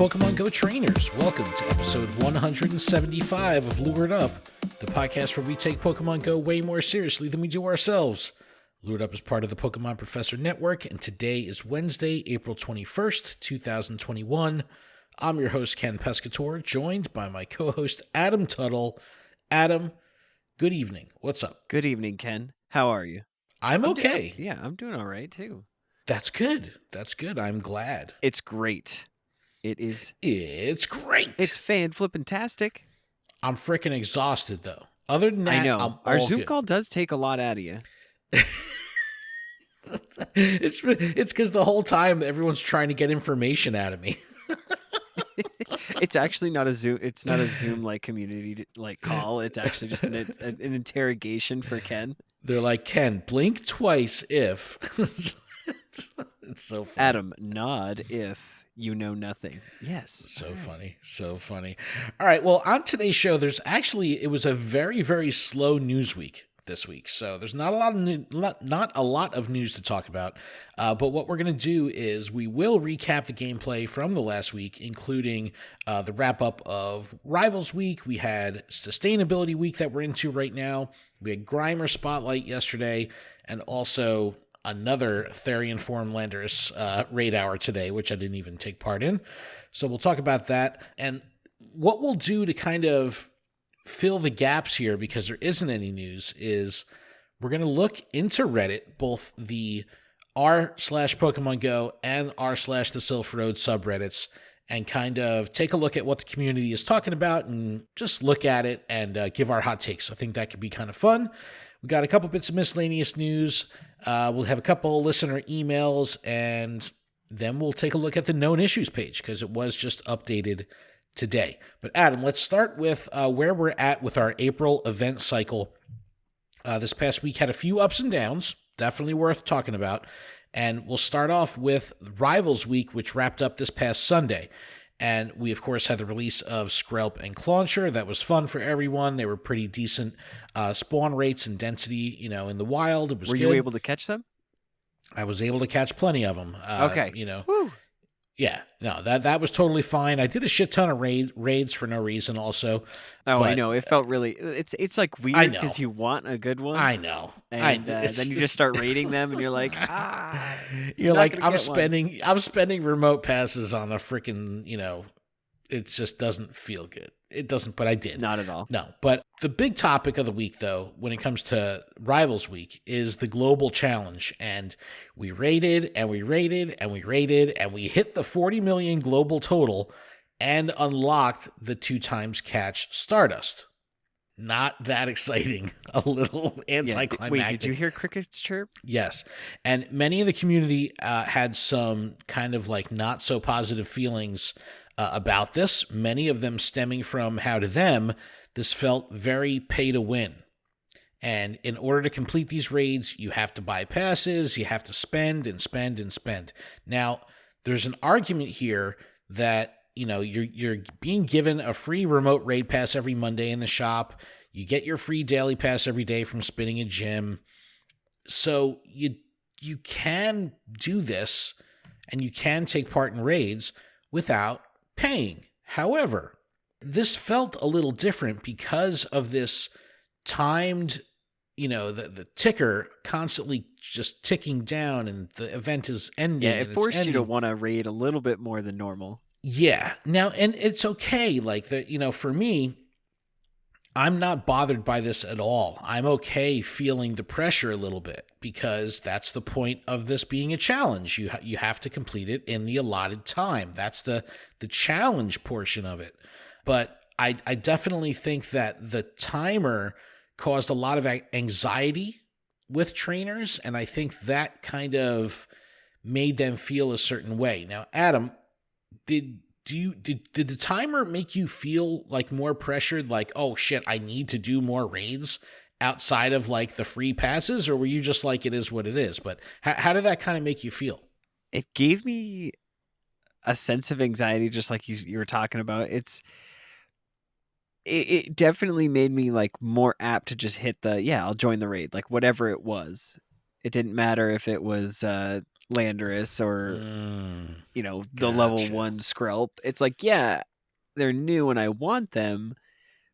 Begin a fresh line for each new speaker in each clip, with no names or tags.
Pokemon Go trainers. Welcome to episode 175 of Lured Up, the podcast where we take Pokemon Go way more seriously than we do ourselves. Lured Up is part of the Pokemon Professor Network, and today is Wednesday, April 21st, 2021. I'm your host, Ken Pescatore, joined by my co-host, Adam Tuttle. Adam, good evening. What's up?
Good evening, Ken. How are you?
I'm okay.
I'm doing all right, too.
That's good. I'm glad.
It's great. It is.
It's great.
It's fan-flippin-tastic.
I'm freaking exhausted, though. Other than that,
I know.
I'm
Our
all
Zoom
good.
call does take a lot out of you.
It's because the whole time everyone's trying to get information out of me.
It's actually not a Zoom. It's not a Zoom like community like call. It's actually just an interrogation for Ken.
They're like, Ken, blink twice if. It's so funny.
Adam, nod if you know nothing. Yes.
So funny. All right. Well, on today's show, it was a very, very slow news week this week. So there's not a lot of news to talk about. But what we're going to do is we will recap the gameplay from the last week, including the wrap up of Rivals Week. We had Sustainability Week that we're into right now. We had Grimer Spotlight yesterday, and also another Therian Form Landers raid hour today, which I didn't even take part in. So we'll talk about that. And what we'll do to kind of fill the gaps here, because there isn't any news, is we're going to look into Reddit, both the r/Pokemon Go and r/the Sylph Road subreddits, and kind of take a look at what the community is talking about and just look at it and give our hot takes. I think that could be kind of fun. We got a couple bits of miscellaneous news. We'll have a couple listener emails, and then we'll take a look at the known issues page because it was just updated today. But Adam, let's start with where we're at with our April event cycle. This past week had a few ups and downs, definitely worth talking about. And we'll start off with Rivals Week, which wrapped up this past Sunday. And we, of course, had the release of Skrelp and Clauncher. That was fun for everyone. They were pretty decent spawn rates and density, in the wild. It was
Were
good.
you able to catch them?
I was able to catch plenty of them.
Okay.
Woo. Yeah, no, that was totally fine. I did a shit ton of raids for no reason also.
Oh,
but
I know. It felt really... It's like weird because you want a good one.
I know.
And then you just start raiding them and you're like,
You're like, I'm spending remote passes on a freaking, it just doesn't feel good. It doesn't, but I did.
Not at all.
No, but the big topic of the week, though, when it comes to Rivals Week, is the global challenge. And we raided, and we raided, and we raided, and we hit the 40 million global total and unlocked the 2x catch Stardust. Not that exciting. A little anticlimactic.
Wait, did you hear crickets chirp?
Yes. And many of the community had some kind of like not so positive feelings about this, many of them stemming from how to them this felt very pay to win. And in order to complete these raids, you have to buy passes, you have to spend and spend and spend. Now, there's an argument here that, you're being given a free remote raid pass every Monday in the shop. You get your free daily pass every day from spinning a gym. So you can do this and you can take part in raids without paying. However, this felt a little different because of this timed, the ticker constantly just ticking down and the event is ending.
Yeah, it forced you to want to raid a little bit more than normal.
Yeah. Now, and it's okay. Like, for me, I'm not bothered by this at all. I'm okay feeling the pressure a little bit because that's the point of this being a challenge. You have to complete it in the allotted time. That's the challenge portion of it. But I definitely think that the timer caused a lot of anxiety with trainers, and I think that kind of made them feel a certain way. Now, Adam, did the timer make you feel like more pressured, like, oh shit, I need to do more raids outside of like the free passes, or were you just like, it is what it is? But how did that kind of make you feel?
It gave me a sense of anxiety, just like you were talking about. It definitely made me like more apt to just hit I'll join the raid, like whatever it was. It didn't matter if it was Landorus or the level
Gotcha.
1 Skrelp. It's like, yeah, they're new and I want them,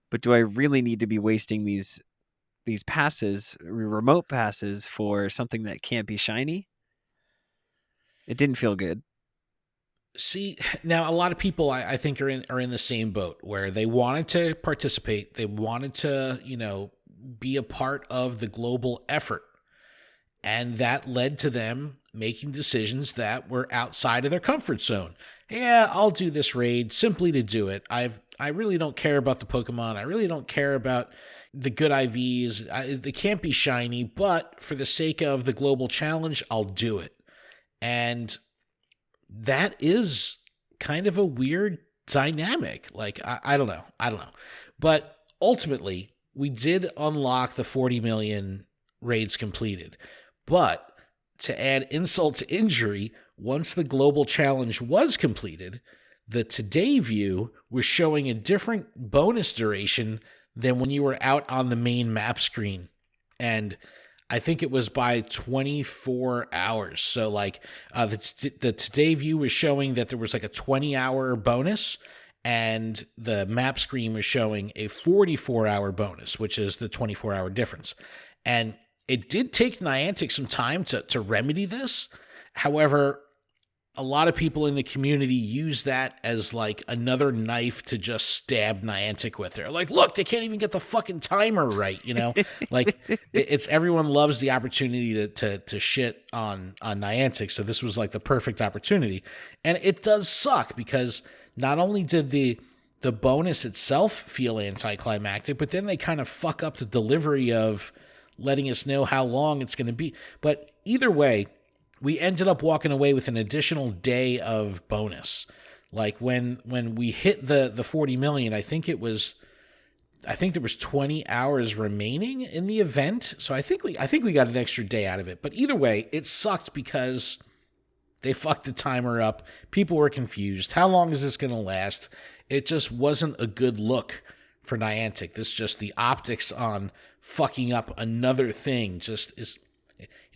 but do I really need to be wasting these passes, remote passes, for something that can't be shiny? It didn't feel good.
See, now a lot of people I think are in the same boat where they wanted to participate, they wanted to, be a part of the global effort. And that led to them making decisions that were outside of their comfort zone. Yeah, I'll do this raid simply to do it. I really don't care about the Pokemon. I really don't care about the good IVs. They can't be shiny, but for the sake of the global challenge, I'll do it. And that is kind of a weird dynamic. Like, I don't know. I don't know. But ultimately, we did unlock the 40 million raids completed. But to add insult to injury, once the global challenge was completed, the Today view was showing a different bonus duration than when you were out on the main map screen. And I think it was by 24 hours. So, like, the Today view was showing that there was like a 20-hour bonus, and the map screen was showing a 44-hour bonus, which is the 24-hour difference. And it did take Niantic some time to remedy this. However, a lot of people in the community use that as like another knife to just stab Niantic with. They're like, look, they can't even get the fucking timer right, Like, it's everyone loves the opportunity to shit on Niantic, so this was like the perfect opportunity. And it does suck because not only did the bonus itself feel anticlimactic, but then they kind of fuck up the delivery of letting us know how long it's going to be. But either way, we ended up walking away with an additional day of bonus. Like when we hit the 40 million, I think there was 20 hours remaining in the event. So I think we got an extra day out of it. But either way, it sucked because they fucked the timer up. People were confused. How long is this going to last? It just wasn't a good look for Niantic. This just the optics on fucking up another thing just is,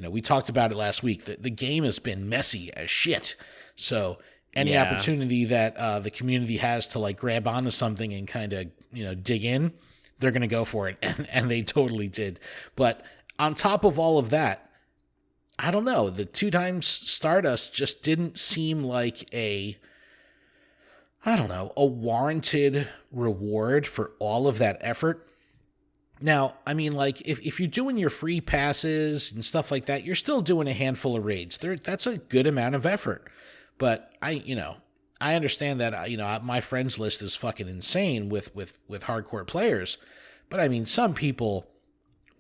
we talked about it last week. The game has been messy as shit. So any opportunity that the community has to like grab onto something and kind of, dig in, they're going to go for it. And they totally did. But on top of all of that, I don't know. The 2 times Stardust just didn't seem like a warranted reward for all of that effort. Now, I mean, like, if you're doing your free passes and stuff like that, you're still doing a handful of raids. That's a good amount of effort. But I understand that, my friends list is fucking insane with hardcore players. But I mean, some people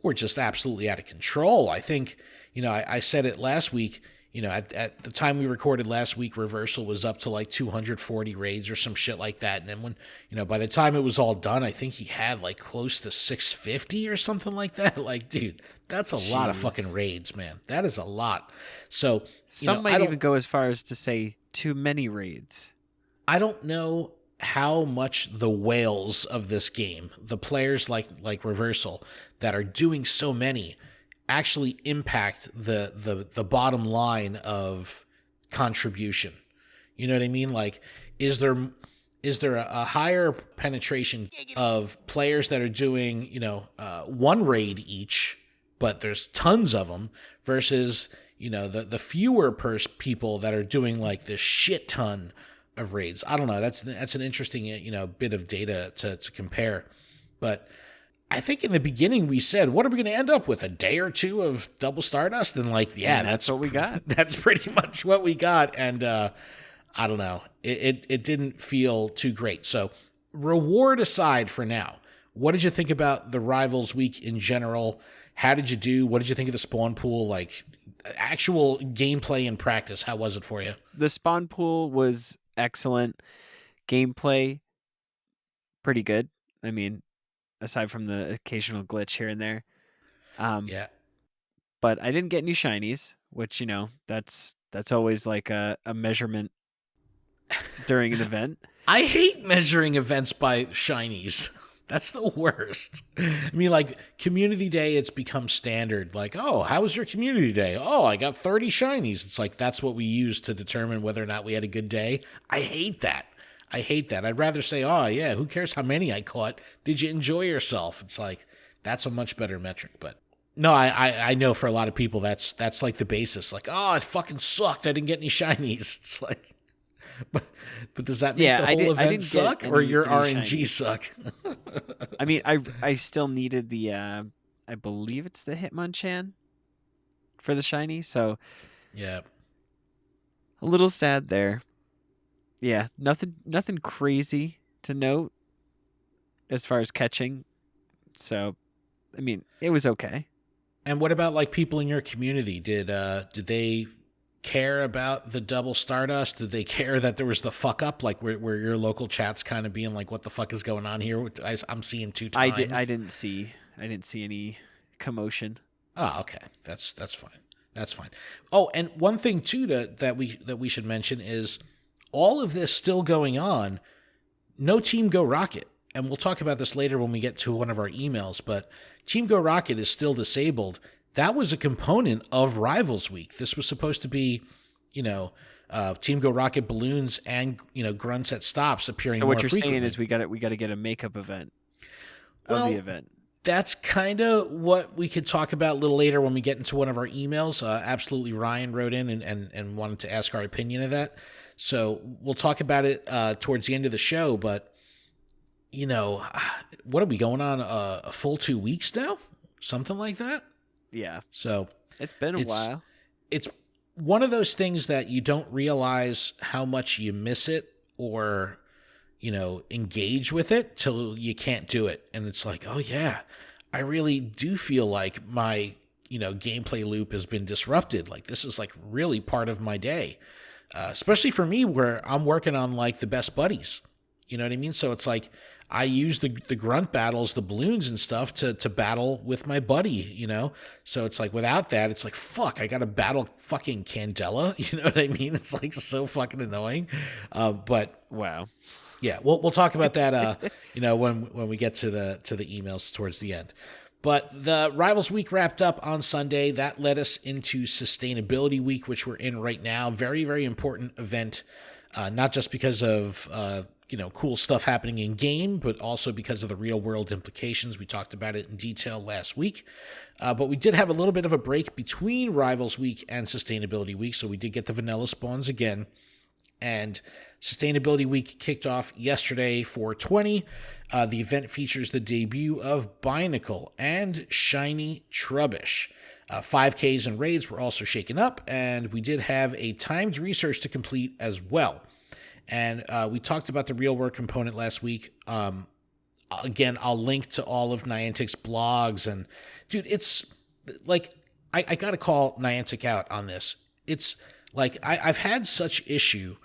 were just absolutely out of control. I think, I said it last week. At the time we recorded last week, Reversal was up to like 240 raids or some shit like that. And then when, by the time it was all done, I think he had like close to 650 or something like that. Like, dude, that's a lot of fucking raids, man. That is a lot. So
some might even go as far as to say too many raids.
I don't know how much the whales of this game, the players like Reversal that are doing so many, actually impact the bottom line of contribution. You know what I mean? Like, is there a higher penetration of players that are doing, one raid each, but there's tons of them, versus, the fewer people that are doing like this shit ton of raids? I don't know. That's an interesting, bit of data to compare. But I think in the beginning we said, what are we going to end up with? A day or two of double Stardust? And like, yeah, that's
what we got.
That's pretty much what we got. And I don't know. It didn't feel too great. So reward aside for now, what did you think about the Rivals Week in general? How did you do? What did you think of the spawn pool? Like, actual gameplay and practice, how was it for you?
The spawn pool was excellent. Gameplay, pretty good. I mean, aside from the occasional glitch here and there.
Yeah.
But I didn't get any shinies, which, that's always like a measurement during an event.
I hate measuring events by shinies. That's the worst. I mean, like, community day, it's become standard. Like, oh, how was your community day? Oh, I got 30 shinies. It's like, that's what we use to determine whether or not we had a good day. I hate that. I hate that. I'd rather say, oh, yeah, who cares how many I caught? Did you enjoy yourself? It's like, that's a much better metric. But no, I know for a lot of people, that's like the basis. Like, oh, it fucking sucked. I didn't get any shinies. It's like, but does that make the whole event suck, or your RNG suck?
I mean, I still needed the I believe it's the Hitmonchan for the shiny, so
yeah,
a little sad there. Yeah, nothing crazy to note as far as catching. So, I mean, it was okay.
And what about like people in your community? Did they care about the double Stardust? Did they care that there was the fuck up, like where your local chat's kind of being like, what the fuck is going on here? I'm seeing 2 times.
I didn't see any commotion.
Oh, okay. That's fine. That's fine. Oh, and one thing too that we should mention is all of this still going on. No Team Go Rocket. And we'll talk about this later when we get to one of our emails, but Team Go Rocket is still disabled. That was a component of Rivals Week. This was supposed to be, Team Go Rocket balloons and, grunts at stops appearing more frequently. So what you're saying
is we got to get a makeup event of the event.
That's kind of what we could talk about a little later when we get into one of our emails. Absolutely, Ryan wrote in and wanted to ask our opinion of that. So we'll talk about it towards the end of the show, but what are we going on a full 2 weeks now? Something like that?
Yeah.
So
it's been a while.
It's one of those things that you don't realize how much you miss it or, engage with it till you can't do it. And it's like, oh yeah, I really do feel like my, gameplay loop has been disrupted. Like this is like really part of my day, especially for me where I'm working on like the best buddies. You know what I mean? So it's like I use the grunt battles, the balloons and stuff to battle with my buddy, So it's like without that, it's like, fuck, I got to battle fucking Candela. You know what I mean? It's like so fucking annoying. But
wow.
Yeah, we'll talk about that, when we get to the emails towards the end. But the Rivals Week wrapped up on Sunday. That led us into Sustainability Week, which we're in right now. Very, very important event, not just because of cool stuff happening in game, but also because of the real world implications. We talked about it in detail last week. But we did have a little bit of a break between Rivals Week and Sustainability Week, so we did get the vanilla spawns again. And Sustainability Week kicked off yesterday, 4/20. The event features the debut of Binacle and Shiny Trubbish. 5Ks and raids were also shaken up, and we did have a timed research to complete as well. And we talked about the real world component last week. Again, I'll link to all of Niantic's blogs. And, dude, it's like, I got to call Niantic out on this. It's like, I've had such issue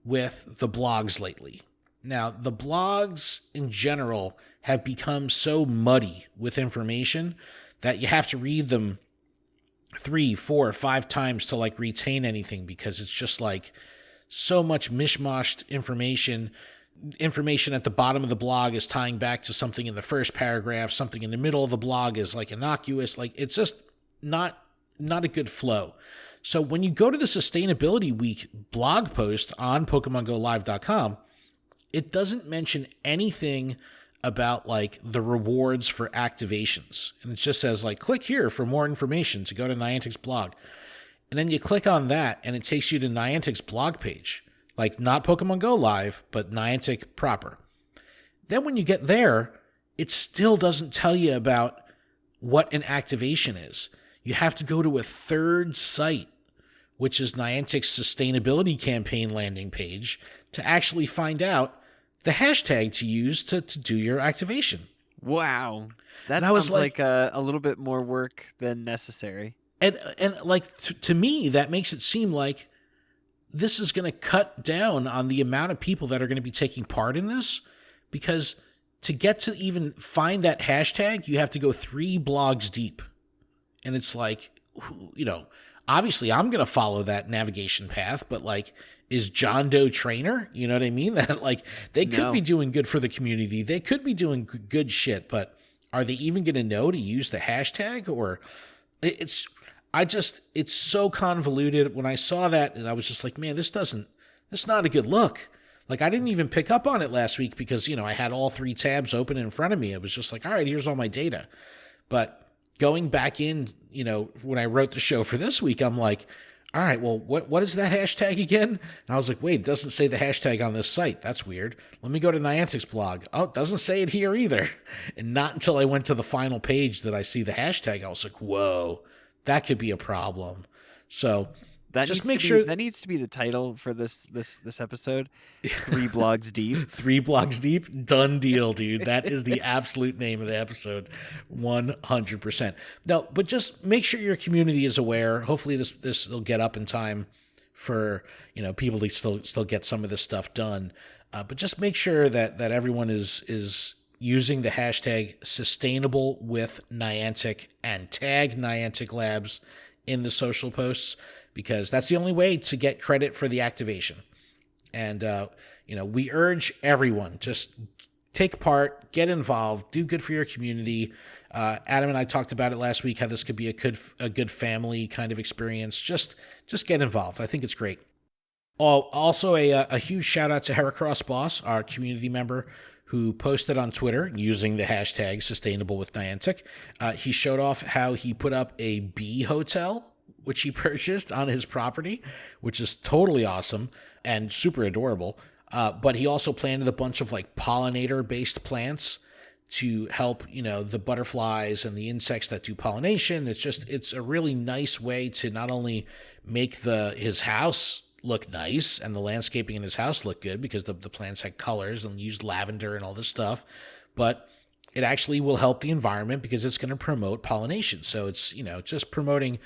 with the blogs lately. Now, the blogs in general have become so muddy with information that you have to read them 3, 4, 5 times to like retain anything, because it's just like so much mishmashed information. Information at the bottom of the blog is tying back to something in the first paragraph. Something in the middle of the blog is like innocuous. Like it's just not a good flow. So when you go to the Sustainability Week blog post on PokemonGoLive.com, it doesn't mention anything about like the rewards for activations. And it just says like, click here for more information to go to Niantic's blog. And then you click on that and it takes you to Niantic's blog page. Like not Pokemon Go Live, but Niantic proper. Then when you get there, it still doesn't tell you about what an activation is. You have to go to a third site, which is Niantic's sustainability campaign landing page, to actually find out the hashtag to use to do your activation.
Wow. That sounds like a little bit more work than necessary.
And like to me, that makes it seem like this is going to cut down on the amount of people that are going to be taking part in this, because to get to even find that hashtag, you have to go 3 blogs deep. And it's like, obviously I'm going to follow that navigation path, but like, is John Doe trainer? You know what I mean? That like they could be
No.
doing good for the community. They could be doing good shit, but are they even going to know to use the hashtag? Or it's it's so convoluted. When I saw that, and I was just like, man, this not a good look. Like, I didn't even pick up on it last week because, I had all 3 tabs open in front of me. It was just like, all right, here's all my data. But going back in, when I wrote the show for this week, I'm like, all right, well, what is that hashtag again? And I was like, wait, it doesn't say the hashtag on this site. That's weird. Let me go to Niantic's blog. Oh, it doesn't say it here either. And not until I went to the final page did I see the hashtag. I was like, whoa, that could be a problem. So just make sure
that needs to be the title for this episode. 3 blogs deep.
3 blogs deep. Done deal, dude. That is the absolute name of the episode. 100%. No, but just make sure your community is aware. Hopefully this will get up in time for, people to still get some of this stuff done. But just make sure that everyone is using the hashtag sustainable with Niantic and tag Niantic Labs in the social posts, because that's the only way to get credit for the activation. And, we urge everyone, just take part, get involved, do good for your community. Adam and I talked about it last week, how this could be a good family kind of experience. Just get involved. I think it's great. Also, a huge shout out to Heracross Boss, our community member, who posted on Twitter using the hashtag sustainable with Niantic. He showed off how he put up a bee hotel, which he purchased on his property, which is totally awesome and super adorable. But he also planted a bunch of like pollinator-based plants to help, the butterflies and the insects that do pollination. It's a really nice way to not only make his house look nice and the landscaping in his house look good, because the plants had colors and used lavender and all this stuff, but it actually will help the environment because it's going to promote pollination. So it's, just promoting,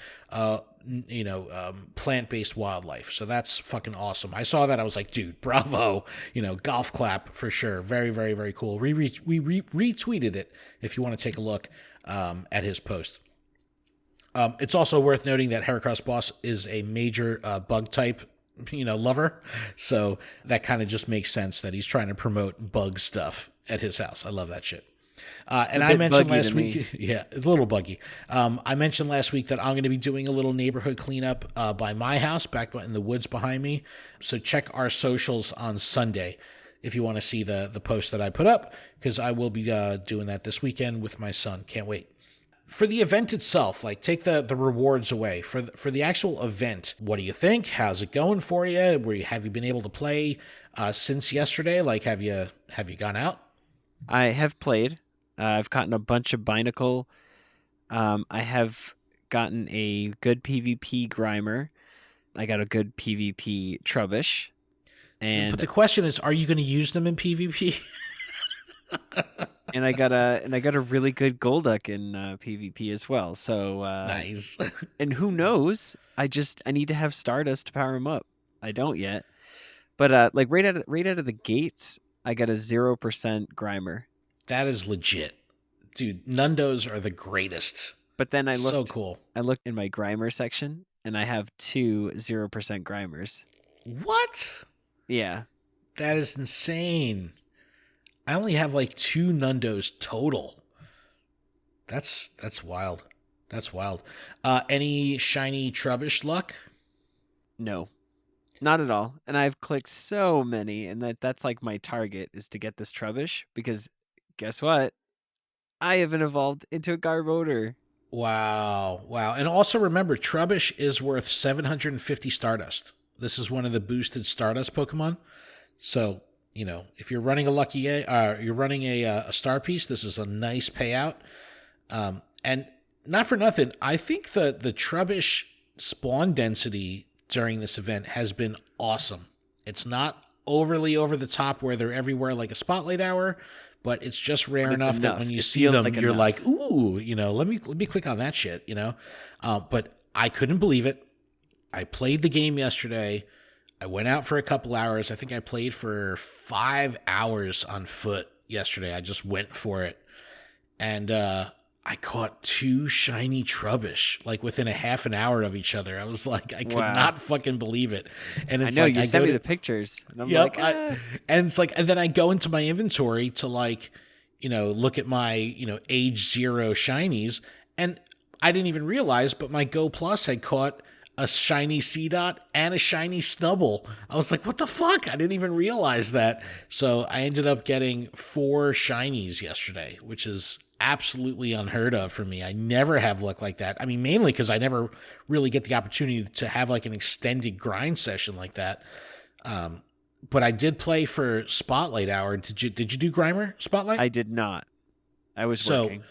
plant-based wildlife. So that's fucking awesome. I saw that. I was like, dude, bravo, golf clap for sure. Very, very, very cool. We retweeted it if you want to take a look at his post. It's also worth noting that Heracross Boss is a major bug type lover. So that kind of just makes sense that he's trying to promote bug stuff at his house. I love that shit. And I mentioned last week, yeah, it's a little buggy. I mentioned last week that I'm going to be doing a little neighborhood cleanup by my house back in the woods behind me. So check our socials on Sunday if you want to see the post that I put up, because I will be doing that this weekend with my son. Can't wait. For the event itself, like, take the rewards away. For the actual event, what do you think? How's it going for you? Have you been able to play since yesterday? Like, have you gone out?
I have played. I've gotten a bunch of Binacle. I have gotten a good PvP Grimer. I got a good PvP Trubbish.
But the question is, are you going to use them in PvP?
And I got a really good Golduck in PvP as well. So
nice.
And who knows? I need to have Stardust to power him up. I don't yet. But like right out of the gates, I got a 0% Grimer.
That is legit, dude. Nundos are the greatest.
But then
so cool.
I looked in my Grimer section, and I have 2 0% Grimers.
What?
Yeah,
that is insane. I only have like 2 Nundos total. That's wild. That's wild. Any shiny Trubbish luck?
No, not at all. And I've clicked so many, and that's like my target is to get this Trubbish, because guess what? I haven't evolved into a Garbodor.
Wow. And also remember, Trubbish is worth 750 Stardust. This is one of the boosted Stardust Pokemon. So, if you're running a Star Piece, this is a nice payout. And not for nothing, I think the Trubbish spawn density during this event has been awesome. It's not overly over the top where they're everywhere like a Spotlight Hour, but it's just rare enough that when you see them, you're like, ooh, let me click on that shit, But I couldn't believe it. I played the game yesterday. I went out for a couple hours. I think I played for 5 hours on foot yesterday. I just went for it. And I caught 2 shiny Trubbish, like within a half an hour of each other. I was like, I could not fucking believe it. And it's
I know,
like,
you sent me the pictures. And I'm like,
and it's like, and then I go into my inventory to like, look at my, age 0 shinies. And I didn't even realize, but my Go Plus had caught a shiny Seedot and a shiny Snubble. I was like, what the fuck? I didn't even realize that. So I ended up getting 4 shinies yesterday, which is absolutely unheard of for me. I never have luck like that. I mean, mainly because I never really get the opportunity to have like an extended grind session like that. But I did play for Spotlight Hour. Did you do Grimer Spotlight?
I did not. I was working.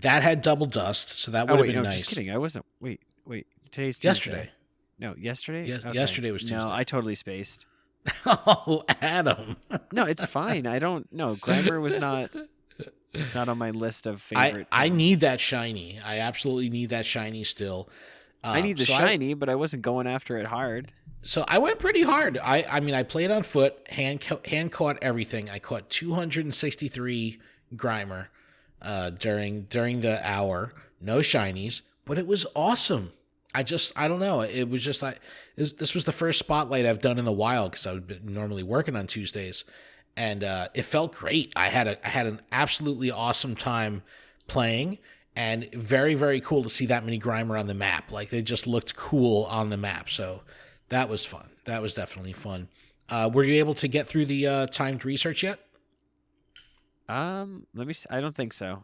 That had double dust, so that would have been nice.
Just kidding. I wasn't. Wait. Today's Tuesday.
Yesterday.
No, yesterday?
Yeah, okay. Yesterday was Tuesday.
No, I totally spaced.
Oh, Adam.
No, it's fine. I don't know. Grimer was not on my list of favorite.
I need that shiny. I absolutely need that shiny still.
I need the shiny, but I wasn't going after it hard.
So I went pretty hard. I mean, I played on foot, hand caught everything. I caught 263 Grimer during the hour. No shinies, but it was awesome. I don't know. It was just like this was the first Spotlight I've done in the wild because I've been normally working on Tuesdays, and it felt great. I had an absolutely awesome time playing, and very, very cool to see that many Grimer on the map. Like they just looked cool on the map. So that was fun. That was definitely fun. Were you able to get through the timed research yet?
Let me see. I don't think so.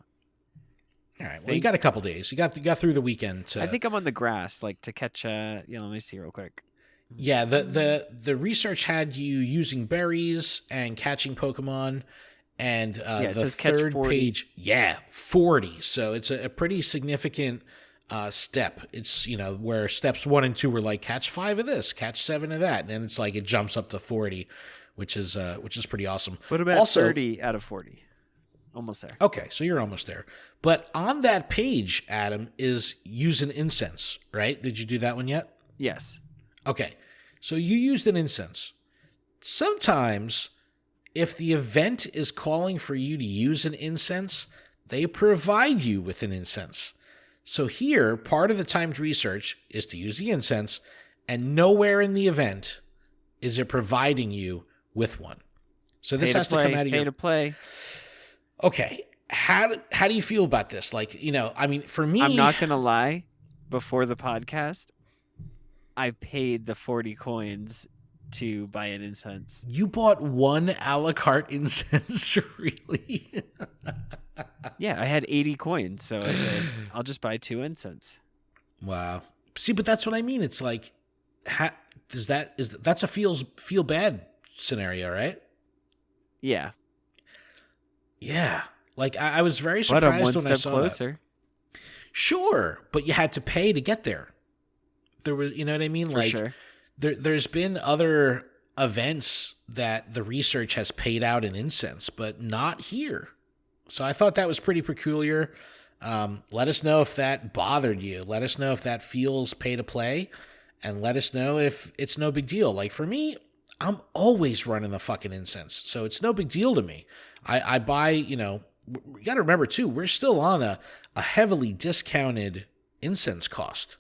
All right. Well, you got a couple days. You got through the weekend.
I think I'm on the grass, like to catch. Let me see real quick.
Yeah, the research had you using berries and catching Pokemon, and the third page, 40. So it's a pretty significant step. It's where steps 1 and 2 were like catch 5 of this, catch 7 of that, and then it's like it jumps up to 40, which is pretty awesome.
What about 30 out of 40? Almost there.
Okay, so you're almost there. But on that page, Adam, is use an incense, right? Did you do that one yet?
Yes.
Okay, so you used an incense. Sometimes, if the event is calling for you to use an incense, they provide you with an incense. So here, part of the timed research is to use the incense, and nowhere in the event is it providing you with one. So this has to come out of your...
Pay to play.
Okay, how do you feel about this? Like, I mean, for me...
I'm not going to lie. Before the podcast, I paid the 40 coins to buy an incense.
You bought one a la carte incense, really?
Yeah, I had 80 coins, so I said, I'll just buy 2 incense.
Wow. See, but that's what I mean. It's like, that's a feel bad scenario, right?
Yeah.
Yeah. Like, I was very surprised when I saw
closer.
That. Sure, but you had to pay to get there. There was, you know what I mean?
For sure.
There's been other events that the research has paid out in incense, but not here. So I thought that was pretty peculiar. Let us know if that bothered you. Let us know if that feels pay to play, and let us know if it's no big deal. Like for me, I'm always running the fucking incense, so it's no big deal to me. I buy, you got to remember too, we're still on a heavily discounted incense cost.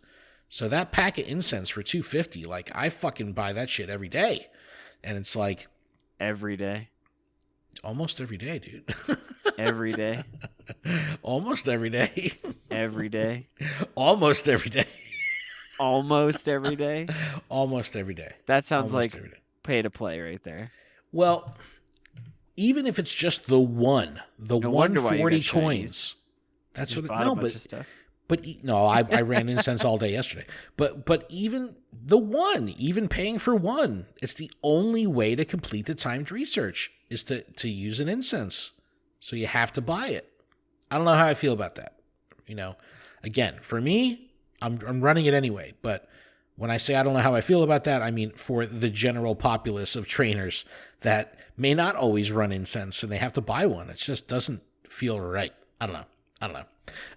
So that pack of incense for $2.50, like I fucking buy that shit every day. And it's like
every day.
Almost every day, dude.
Every day.
Almost every day.
Every day.
Almost every day.
Almost every day.
Almost every day.
That sounds like pay to play right there.
Well, even if it's just the 140 coins. That's what
bought a bunch of stuff.
But no, I ran incense all day yesterday. But even the even paying for 1, it's the only way to complete the timed research is to use an incense. So you have to buy it. I don't know how I feel about that. Again, for me, I'm running it anyway. But when I say I don't know how I feel about that, I mean for the general populace of trainers that may not always run incense and they have to buy one. It just doesn't feel right. I don't know.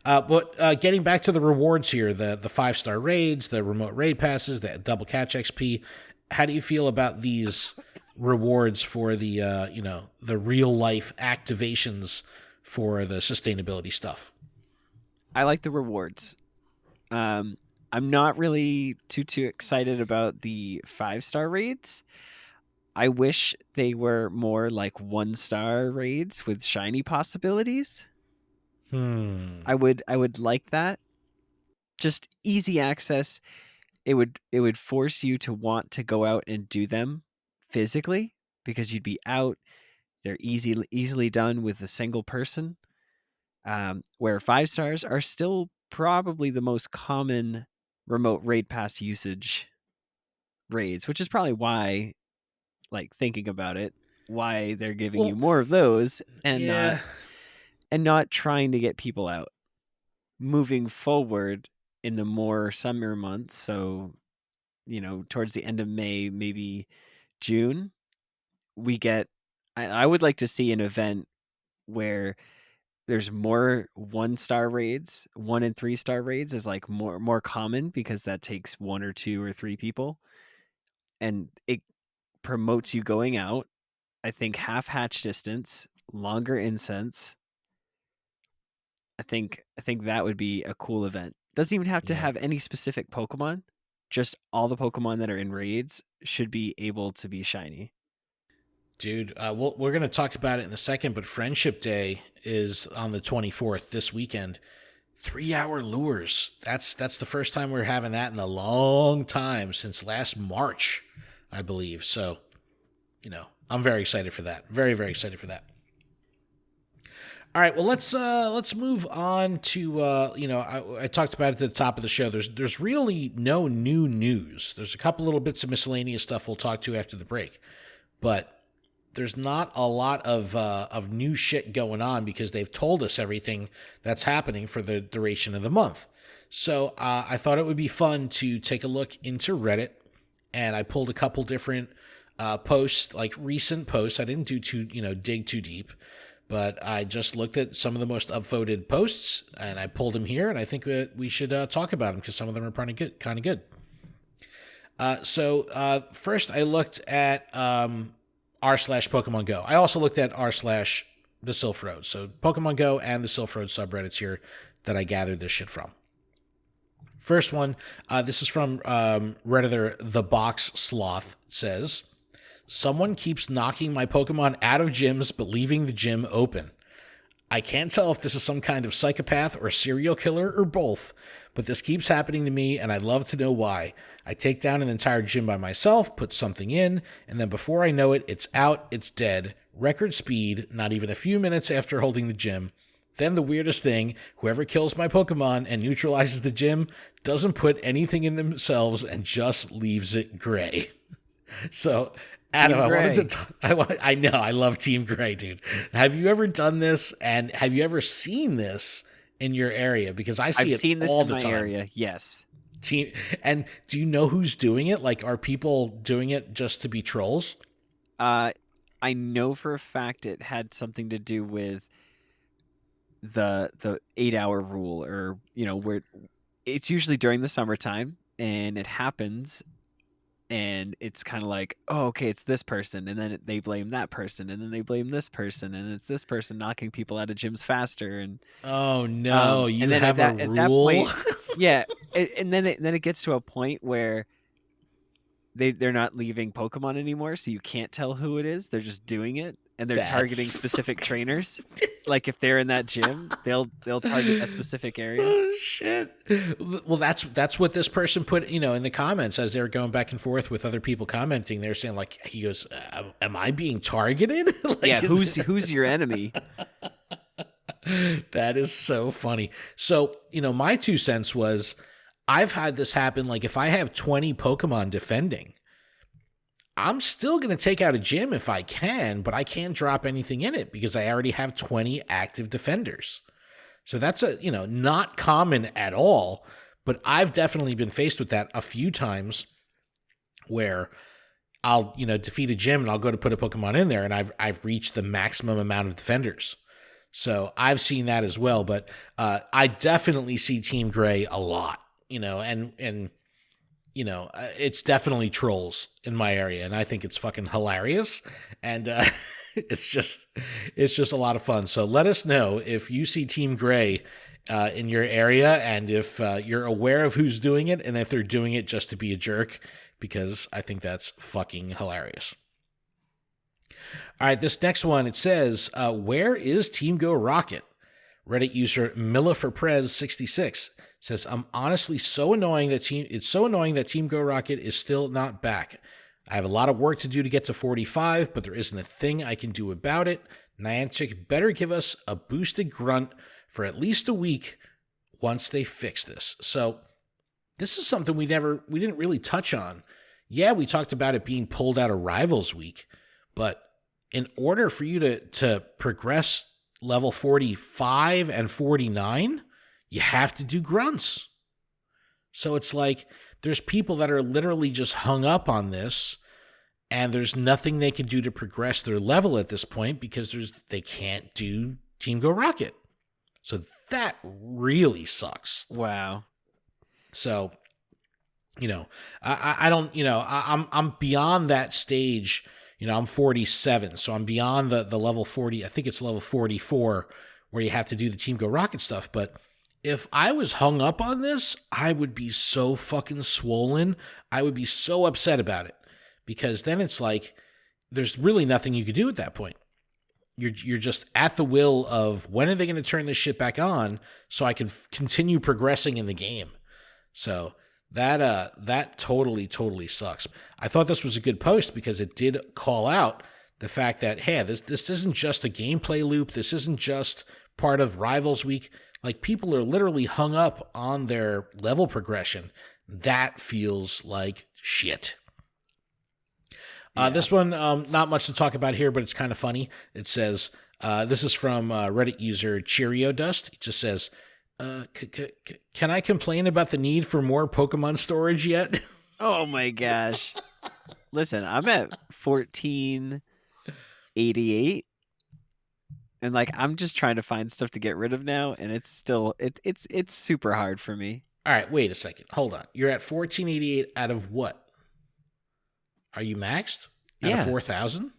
But getting back to the rewards here, the 5-star raids, the remote raid passes, the double catch XP, how do you feel about these rewards for the the real life activations for the sustainability stuff?
I like the rewards. Um, I'm not really too excited about the 5-star raids. I wish they were more like 1-star raids with shiny possibilities.
Hmm.
I would like that. Just easy access. It would force you to want to go out and do them physically because you'd be out. They're easily done with a single person. Where 5 stars are still probably the most common remote raid pass usage raids, which is probably why, like thinking about it, why they're giving you
Well,
more of those
yeah.
and not trying to get people out. Moving forward in the more summer months, so towards the end of May, maybe June, we get. I would like to see an event where there's more 1-star raids, 1 and 3-star raids is like more common because that takes 1 or 2 or 3 people, and it promotes you going out. I think half hatch distance, longer incense. I think that would be a cool event. Doesn't even have to
Yeah.
have any specific Pokemon. Just all the Pokemon that are in raids should be able to be shiny.
Dude, we're going to talk about it in a second, but Friendship Day is on the 24th this weekend. 3-hour lures. That's the first time we're having that in a long time, since last March, I believe. So, I'm very excited for that. Very, very excited for that. All right, well let's move on to I talked about it at the top of the show. There's really no new news. There's a couple little bits of miscellaneous stuff we'll talk to after the break, but there's not a lot of new shit going on because they've told us everything that's happening for the duration of the month. So I thought it would be fun to take a look into Reddit, and I pulled a couple different posts, like recent posts. I didn't do dig too deep, but I just looked at some of the most upvoted posts, and I pulled them here, and I think that we should talk about them because some of them are pretty good, kind of good. So first, I looked at r/Pokemon Go. I also looked at r/the Sylph Road. So Pokemon Go and the Sylph Road subreddits here that I gathered this shit from. First one, this is from Redditor The Box Sloth, says, "Someone keeps knocking my Pokemon out of gyms but leaving the gym open. I can't tell if this is some kind of psychopath or serial killer or both, but this keeps happening to me and I'd love to know why. I take down an entire gym by myself, put something in, and then before I know it, it's out, it's dead. Record speed, not even a few minutes after holding the gym. Then the weirdest thing, whoever kills my Pokemon and neutralizes the gym doesn't put anything in themselves and just leaves it gray." So, Adam,
Team
I wanted
Gray.
I know, I love Team Gray, dude. Have you ever done this, and have you ever seen this in your area? Because I see
I've
it
seen this
all
in
the
my
time.
area. Yes.
Team, and do you know who's doing it? Like, are people doing it just to be trolls?
Uh, I know for a fact it had something to do with the 8-hour rule, or where it's usually during the summertime and it happens, and it's kind of like, oh, okay, it's this person, and then they blame that person, and then they blame this person, and it's this person knocking people out of gyms faster,
Oh no,
and
you
then
have a
at that
rule.
point, yeah, and then it gets to a point where they're not leaving Pokemon anymore, so you can't tell who it is. They're just doing it, and they're
That's
targeting specific trainers. Like if they're in that gym, they'll target a specific area.
Oh shit. Well, that's what this person put, in the comments as they were going back and forth with other people commenting. They're saying, like, he goes, "Am I being targeted?"
Yeah,
Like,
who's your enemy?
that is so funny. So, my 2 cents was, I've had this happen. Like, if I have 20 Pokemon defending, I'm still going to take out a gym if I can, but I can't drop anything in it because I already have 20 active defenders. So that's not common at all, but I've definitely been faced with that a few times where I'll, defeat a gym and I'll go to put a Pokemon in there and I've reached the maximum amount of defenders. So I've seen that as well, but I definitely see Team Gray a lot, and it's definitely trolls in my area, and I think it's fucking hilarious. And It's just a lot of fun. So let us know if you see Team Gray in your area, and if you're aware of who's doing it, and if they're doing it just to be a jerk, because I think that's fucking hilarious. All right, this next one, it says, where is Team Go Rocket? Reddit user Milla for Prez 66 says, I'm honestly so annoying that Team Go Rocket is still not back. I have a lot of work to do to get to 45, but there isn't a thing I can do about it. Niantic better give us a boosted grunt for at least a week once they fix this. So this is something we didn't really touch on. Yeah, we talked about it being pulled out of Rivals Week, but in order for you to progress level 45 and 49, you have to do grunts. So it's like there's people that are literally just hung up on this, and there's nothing they can do to progress their level at this point because they can't do Team Go Rocket. So that really sucks.
Wow.
So, I don't, I'm beyond that stage. I'm 47, so I'm beyond the level 40. I think it's level 44 where you have to do the Team Go Rocket stuff. But if I was hung up on this, I would be so fucking swollen. I would be so upset about it, because then it's like there's really nothing you could do at that point. You're just at the will of when are they going to turn this shit back on so I can continue progressing in the game. So that totally sucks. I thought this was a good post because it did call out the fact that, hey, this isn't just a gameplay loop. This isn't just part of Rivals Week. Like, people are literally hung up on their level progression. That feels like shit. This one, not much to talk about here, but it's kind of funny. It says, this is from Reddit user Cheerio Dust. It just says, can I complain about the need for more Pokemon storage yet?
Oh my gosh. Listen, I'm at 1488. And I'm just trying to find stuff to get rid of now, and it's still it's super hard for me.
All right, wait a second. Hold on. You're at 1488 out of what? Are you maxed? Out of 4,000?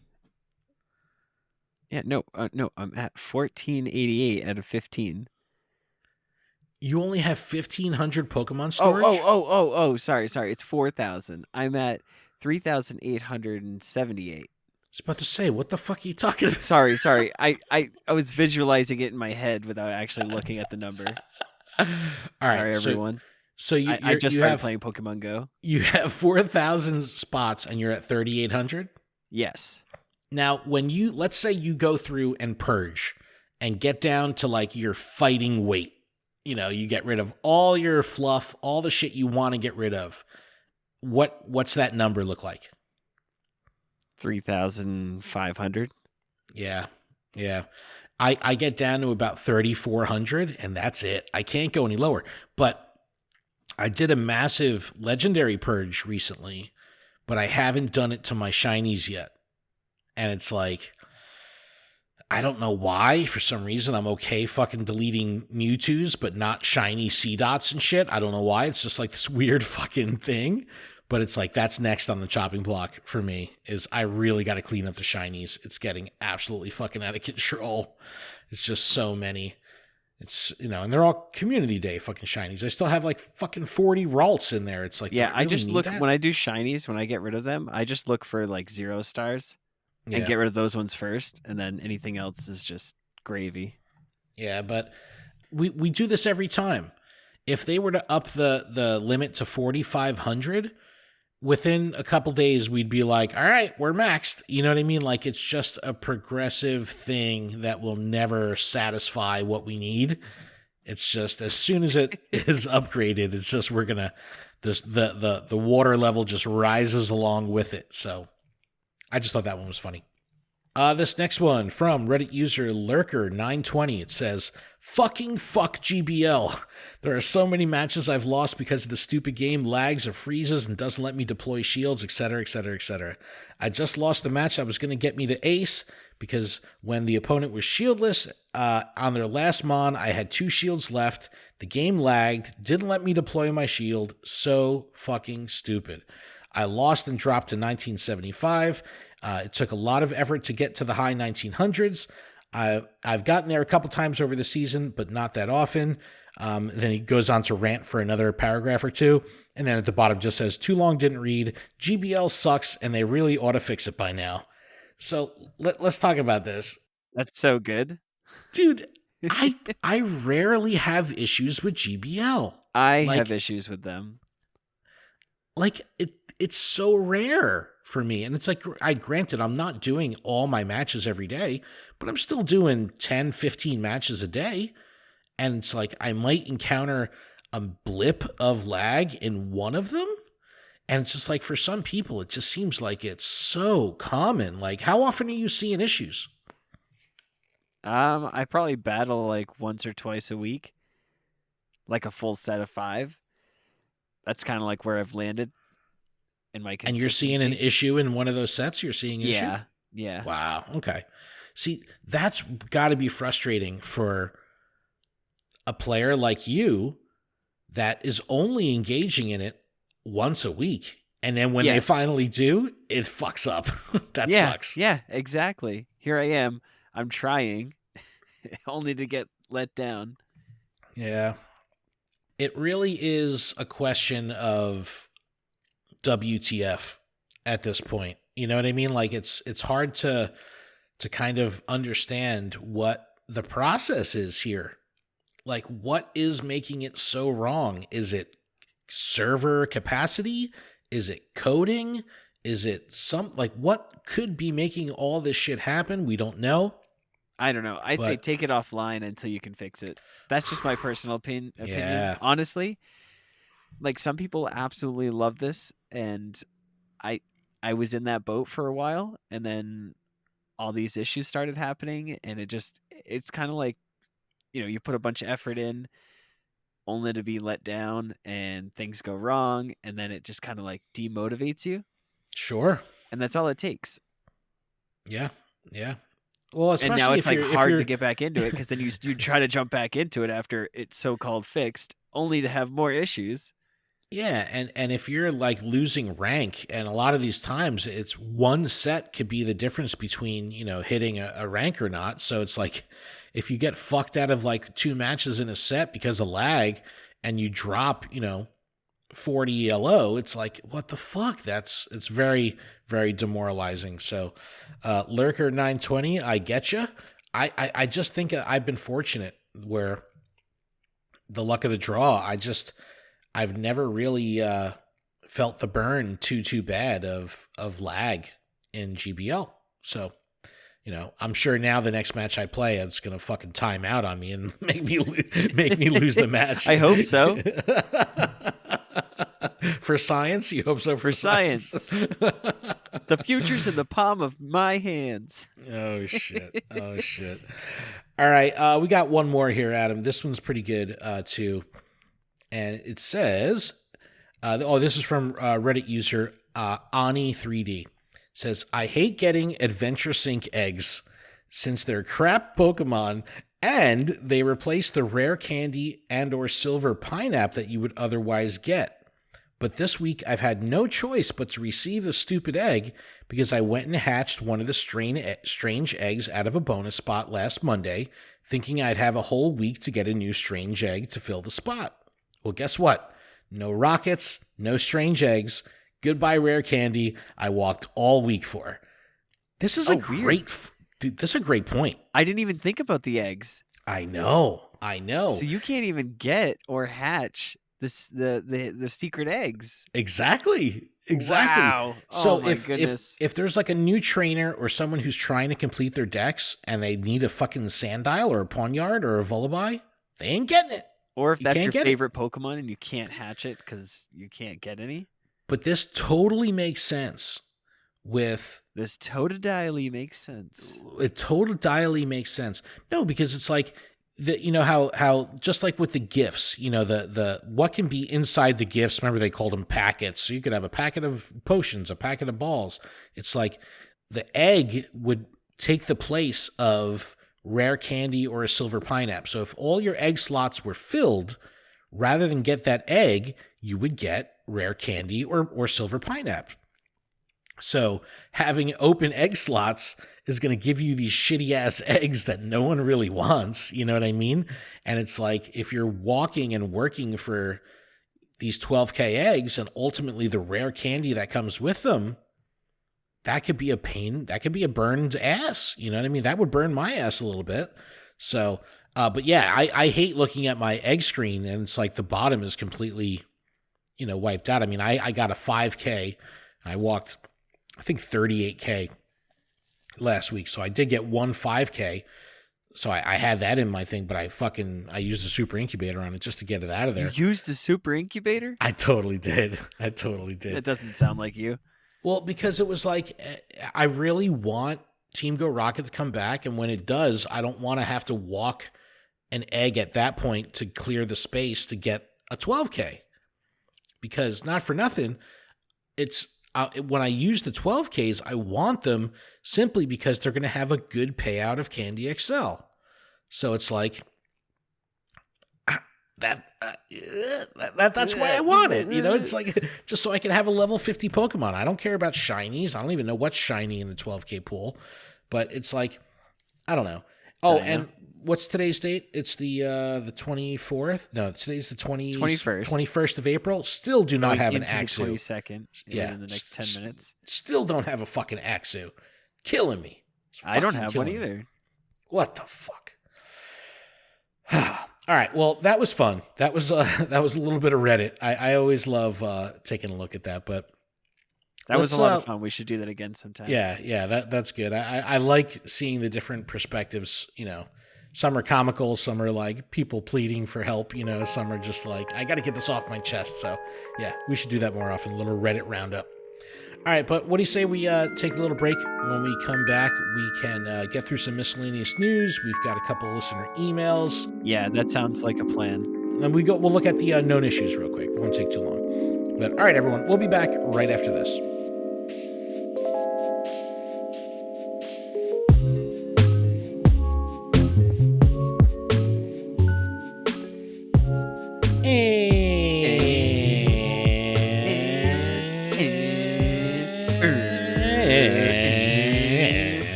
Yeah, no, I'm at 1488 out of 15.
You only have 1,500 Pokemon storage?
Oh, sorry. It's 4,000. I'm at 3,878.
I was about to say, what the fuck are you talking about?
Sorry. I was visualizing it in my head without actually looking at the number. Sorry, everyone.
So
I just started playing Pokemon Go.
You have 4,000 spots and you're at 3,800?
Yes.
Now, let's say you go through and purge and get down to your fighting weight. You get rid of all your fluff, all the shit you want to get rid of. What's that number look like?
3,500.
Yeah. I get down to about 3,400, and that's it. I can't go any lower. But I did a massive legendary purge recently, but I haven't done it to my shinies yet. And it's like, I don't know why. For some reason, I'm okay fucking deleting Mewtwo's, but not shiny C-Dots and shit. I don't know why. It's just this weird fucking thing. But it's that's next on the chopping block for me, is I really got to clean up the shinies. It's getting absolutely fucking out of control. It's just so many. It's, and they're all community day fucking shinies. I still have fucking 40 Ralts in there. It's
yeah, I just look, when I do shinies, when I get rid of them, I just look for 0 stars and get rid of those ones first. And then anything else is just gravy.
Yeah, but we do this every time. If they were to up the limit to 4,500, within a couple days, we'd be like, all right, we're maxed. You know what I mean? It's just a progressive thing that will never satisfy what we need. It's just, as soon as it is upgraded, it's just, we're going to, the water level just rises along with it. So I just thought that one was funny. This next one from Reddit user Lurker920. It says, fucking fuck GBL. There are so many matches I've lost because the stupid game lags or freezes and doesn't let me deploy shields, etc., etc., etc. I just lost a match that was going to get me to ace because when the opponent was shieldless on their last mon, I had 2 shields left. The game lagged, didn't let me deploy my shield. So fucking stupid. I lost and dropped to 1975. It took a lot of effort to get to the high 1900s. I've gotten there a couple times over the season, but not that often. Then he goes on to rant for another paragraph or two. And then at the bottom just says, too long, didn't read. GBL sucks, and they really ought to fix it by now. So let's talk about this.
That's so good.
Dude, I rarely have issues with GBL.
I have issues with them.
Like, it's so rare for me. And it's like, granted, I'm not doing all my matches every day, but I'm still doing 10, 15 matches a day. And it's like, I might encounter a blip of lag in one of them. And it's just like, for some people, it just seems like it's so common. Like, how often are you seeing issues?
I probably battle like once or twice a week, like a full set of 5. That's kind of like where I've landed in my consistency.
And you're seeing an issue in one of those sets? You're seeing issue?
Yeah.
Wow. Okay. See, that's got to be frustrating for a player like you that is only engaging in it once a week. And then when they finally do, it fucks up. That sucks.
Yeah, exactly. Here I am. I'm trying only to get let down.
Yeah. It really is a question of WTF at this point. You know what I mean? Like, it's hard to kind of understand what the process is here. Like, what is making it so wrong? Is it server capacity? Is it coding? Is it what could be making all this shit happen? We don't know.
I don't know. I'd say take it offline until you can fix it. That's just my personal opinion.
Yeah.
Honestly, like, some people absolutely love this, and I was in that boat for a while, and then all these issues started happening, and it's kind of like, you put a bunch of effort in only to be let down, and things go wrong, and then it just kind of like demotivates you.
Sure.
And that's all it takes.
Yeah. Well,
and now it's like hard to get back into it, because then you try to jump back into it after it's so-called fixed, only to have more issues.
Yeah, and if you're like losing rank, and a lot of these times it's one set could be the difference between, hitting a rank or not. So it's like, if you get fucked out of like 2 matches in a set because of lag, and you drop, 40 ELO, it's like, what the fuck? It's very, very demoralizing. So, Lurker 920, I get you. I just think I've been fortunate where the luck of the draw. I've never really felt the burn too bad of lag in GBL. So, I'm sure now the next match I play, it's gonna fucking time out on me and make me lose the match.
I hope so.
For science, you hope so.
For science. The future's in the palm of my hands.
Oh shit! All right, we got one more here, Adam. This one's pretty good too. And it says, this is from Reddit user Ani3D. Says, I hate getting Adventure Sync eggs since they're crap Pokemon, and they replace the rare candy and or silver pineapple that you would otherwise get. But this week I've had no choice but to receive the stupid egg because I went and hatched one of the strange eggs out of a bonus spot last Monday, thinking I'd have a whole week to get a new strange egg to fill the spot. Well, guess what? No rockets, no strange eggs. Goodbye, rare candy. I walked all week for. This is dude, this is a great point.
I didn't even think about the eggs.
I know.
So you can't even get or hatch the secret eggs.
Exactly.
Wow.
So
my goodness.
if there's like a new trainer or someone who's trying to complete their decks and they need a fucking Sandile or a Pawniard or a Volibeye, they ain't getting it.
Or if that's your favorite Pokemon and you can't hatch it because you can't get any.
But this totally makes sense with...
This totally makes sense.
It totally makes sense. No, because it's like, how just like with the gifts, the what can be inside the gifts, remember they called them packets. So you could have a packet of potions, a packet of balls. It's like the egg would take the place of rare candy or a silver pineapple. So if all your egg slots were filled, rather than get that egg, you would get rare candy or silver pineapple. So having open egg slots is going to give you these shitty ass eggs that no one really wants. You know what I mean? And it's like, if you're walking and working for these 12K eggs and ultimately the rare candy that comes with them, that could be a pain. That could be a burned ass. You know what I mean? That would burn my ass a little bit. So, but yeah, I hate looking at my egg screen and it's like the bottom is completely, wiped out. I mean, I got a 5K. I walked, I think 38K last week. So I did get one 5K. So I had that in my thing, but I used a super incubator on it just to get it out of there.
You used a super incubator?
I totally did.
It doesn't sound like you.
Well, because it was like, I really want Team Go Rocket to come back. And when it does, I don't want to have to walk an egg at that point to clear the space to get a 12K. Because not for nothing, it's when I use the 12Ks, I want them simply because they're going to have a good payout of Candy XL. So it's like, that's why I want it. It's like just so I can have a level 50 Pokemon. I don't care about shinies. I don't even know what's shiny in the 12K pool, but it's like, I don't know. Oh, and what's today's date? It's the 24th. No, today's the 21st of April. Still do not have an Axew.
22nd. Yeah, in the next 10 minutes.
Still don't have a fucking Axew. Killing me.
I don't have one either.
What the fuck? All right, well, that was fun. That was a little bit of Reddit. I always love taking a look at that, but
that was a lot of fun. We should do that again sometime.
Yeah, that's good. I like seeing the different perspectives. Some are comical, some are like people pleading for help. Some are just like, I got to get this off my chest. So yeah, we should do that more often. A little Reddit roundup. All right, but what do you say we take a little break? When we come back, we can get through some miscellaneous news. We've got a couple listener emails.
Yeah, that sounds like a plan.
And we'll look at the known issues real quick. It won't take too long. But all right, everyone, we'll be back right after this.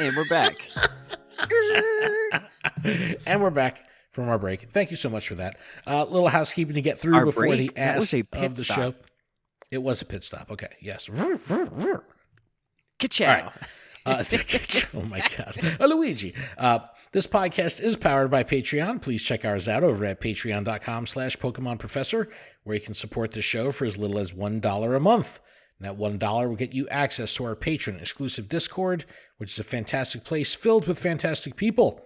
And we're back.
And we're back from our break. Thank you so much for that. Little housekeeping to get through
our
before
break?
the ass
of
the show. It was a pit stop. Okay, yes.
Ka-chow.
Oh my God. Luigi. This podcast is powered by Patreon. Please check ours out over at patreon.com/Pokemon Professor, where you can support the show for as little as $1 a month. And that $1 will get you access to our patron exclusive Discord, which is a fantastic place filled with fantastic people.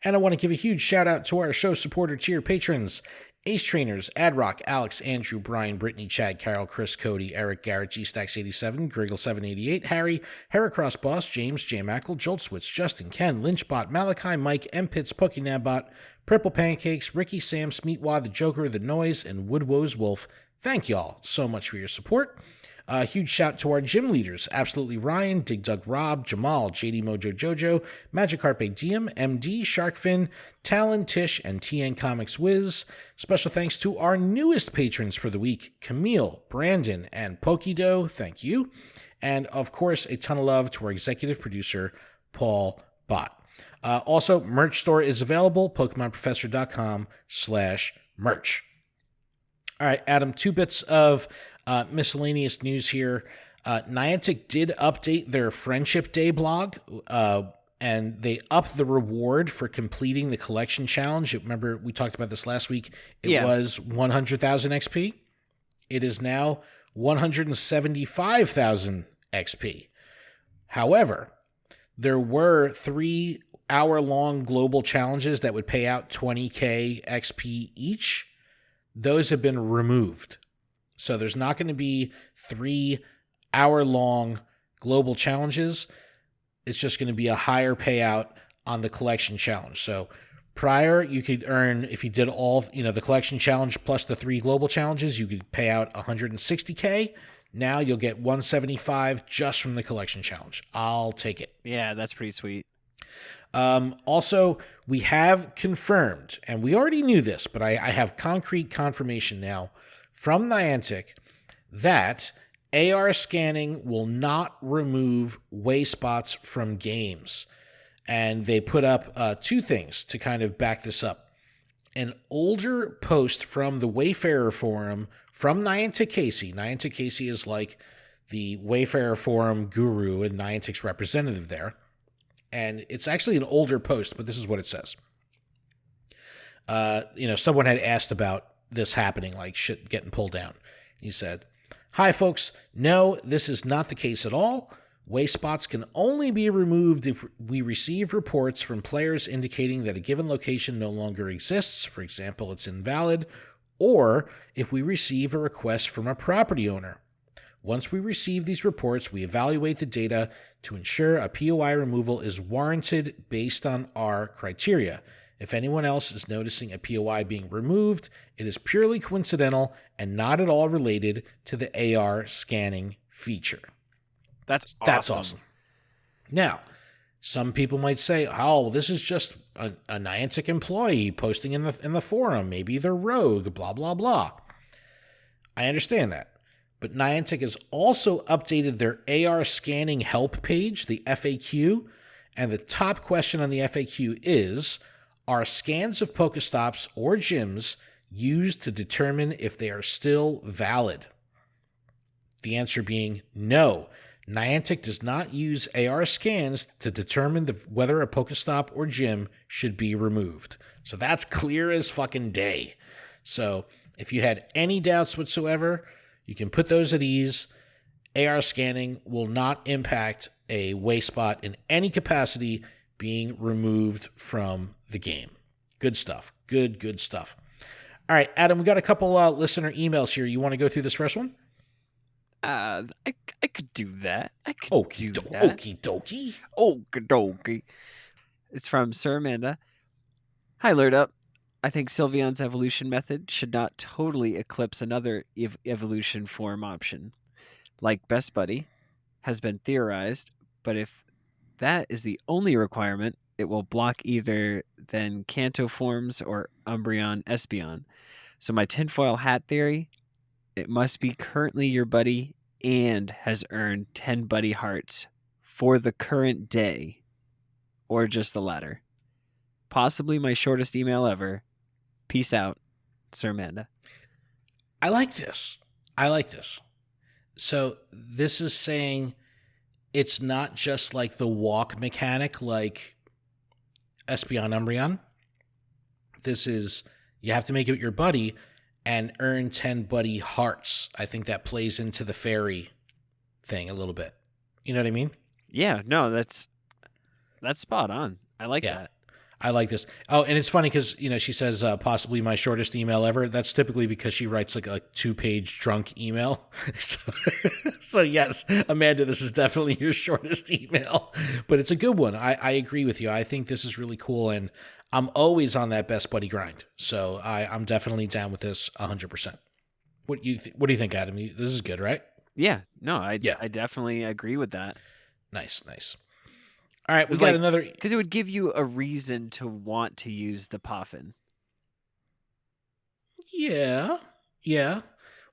And I want to give a huge shout out to our show supporter tier patrons: Ace Trainers, Adrock, Alex, Andrew, Brian, Brittany, Chad, Carol, Chris, Cody, Eric, Garrett, G-Stacks87, Griggle788, Harry, Heracross Boss, James, J. Mackle, Joltswitz, Justin, Ken, Lynchbot, Malachi, Mike, M-Pits, Pokénabot, Purple Pancakes, Ricky, Sam, Smeatwad, The Joker, The Noise, and Woodwoes Wolf. Thank y'all so much for your support. A huge shout to our gym leaders: Absolutely Ryan, Dig Dug Rob, Jamal, JD Mojo Jojo, Magikarp Diem, MD, Sharkfin, Talon, Tish, and TN Comics Wiz. Special thanks to our newest patrons for the week: Camille, Brandon, and Pokido. Thank you. And of course, a ton of love to our executive producer, Paul Bhatt. Also, merch store is available: PokemonProfessor.com/merch. All right, Adam, 2 bits of miscellaneous news here. Niantic did update their Friendship Day blog, and they upped the reward for completing the collection challenge. Remember, we talked about this last week. It was 100,000 XP. It is now 175,000 XP. However, there were 3-hour-long global challenges that would pay out 20K XP each. Those have been removed. So there's not going to be 3-hour-long global challenges. It's just going to be a higher payout on the collection challenge. So prior, you could earn, if you did all, the collection challenge plus the 3 global challenges, you could pay out 160K. Now you'll get 175 just from the collection challenge. I'll take it.
Yeah, that's pretty sweet.
Also, we have confirmed, and we already knew this, but I have concrete confirmation now from Niantic that AR scanning will not remove way spots from games. And they put up 2 things to kind of back this up. An older post from the Wayfarer forum from Niantic Casey. Niantic Casey is like the Wayfarer forum guru and Niantic's representative there. And it's actually an older post, but this is what it says. Someone had asked about this happening, like shit getting pulled down. He said, "Hi, folks. No, this is not the case at all. Way spots can only be removed if we receive reports from players indicating that a given location no longer exists, for example, it's invalid, or if we receive a request from a property owner. Once we receive these reports, we evaluate the data to ensure a POI removal is warranted based on our criteria. If anyone else is noticing a POI being removed, it is purely coincidental and not at all related to the AR scanning feature."
That's
awesome. Now, some people might say, "Oh, this is just a Niantic employee posting in the forum. Maybe they're rogue, blah, blah, blah." I understand that. But Niantic has also updated their AR scanning help page, the FAQ, and the top question on the FAQ is, are scans of Pokestops or gyms used to determine if they are still valid? The answer being no. Niantic does not use AR scans to determine whether a Pokestop or gym should be removed. So that's clear as fucking day. So if you had any doubts whatsoever, you can put those at ease. AR scanning will not impact a way spot in any capacity being removed from the game. Good stuff. Good stuff. All right, Adam, we got a couple listener emails here. You want to go through this first one?
I could do that.
Okie dokie.
Okie dokie. It's from Sir Amanda. "Hi, Lured Up. I think Sylveon's evolution method should not totally eclipse another evolution form option, like Best Buddy has been theorized, but if that is the only requirement, it will block either then Kanto forms or Umbreon Espeon. So my tinfoil hat theory, it must be currently your buddy and has earned 10 buddy hearts for the current day, or just the latter. Possibly my shortest email ever. Peace out, Sir Amanda."
I like this. So this is saying it's not just like the walk mechanic like Espeon Umbreon. This is, you have to make it your buddy and earn 10 buddy hearts. I think that plays into the fairy thing a little bit. You know what I mean?
Yeah, no, that's spot on. I like that.
I like this. Oh, and it's funny because, she says possibly my shortest email ever. That's typically because she writes like a 2-page drunk email. So yes, Amanda, this is definitely your shortest email, but it's a good one. I agree with you. I think this is really cool, and I'm always on that Best Buddy grind. So I'm definitely down with this 100%. What do you think, Adam? This is good, right?
Yeah, no, I definitely agree with that.
Nice. All right, we got another...
Because it would give you a reason to want to use the Poffin.
Yeah.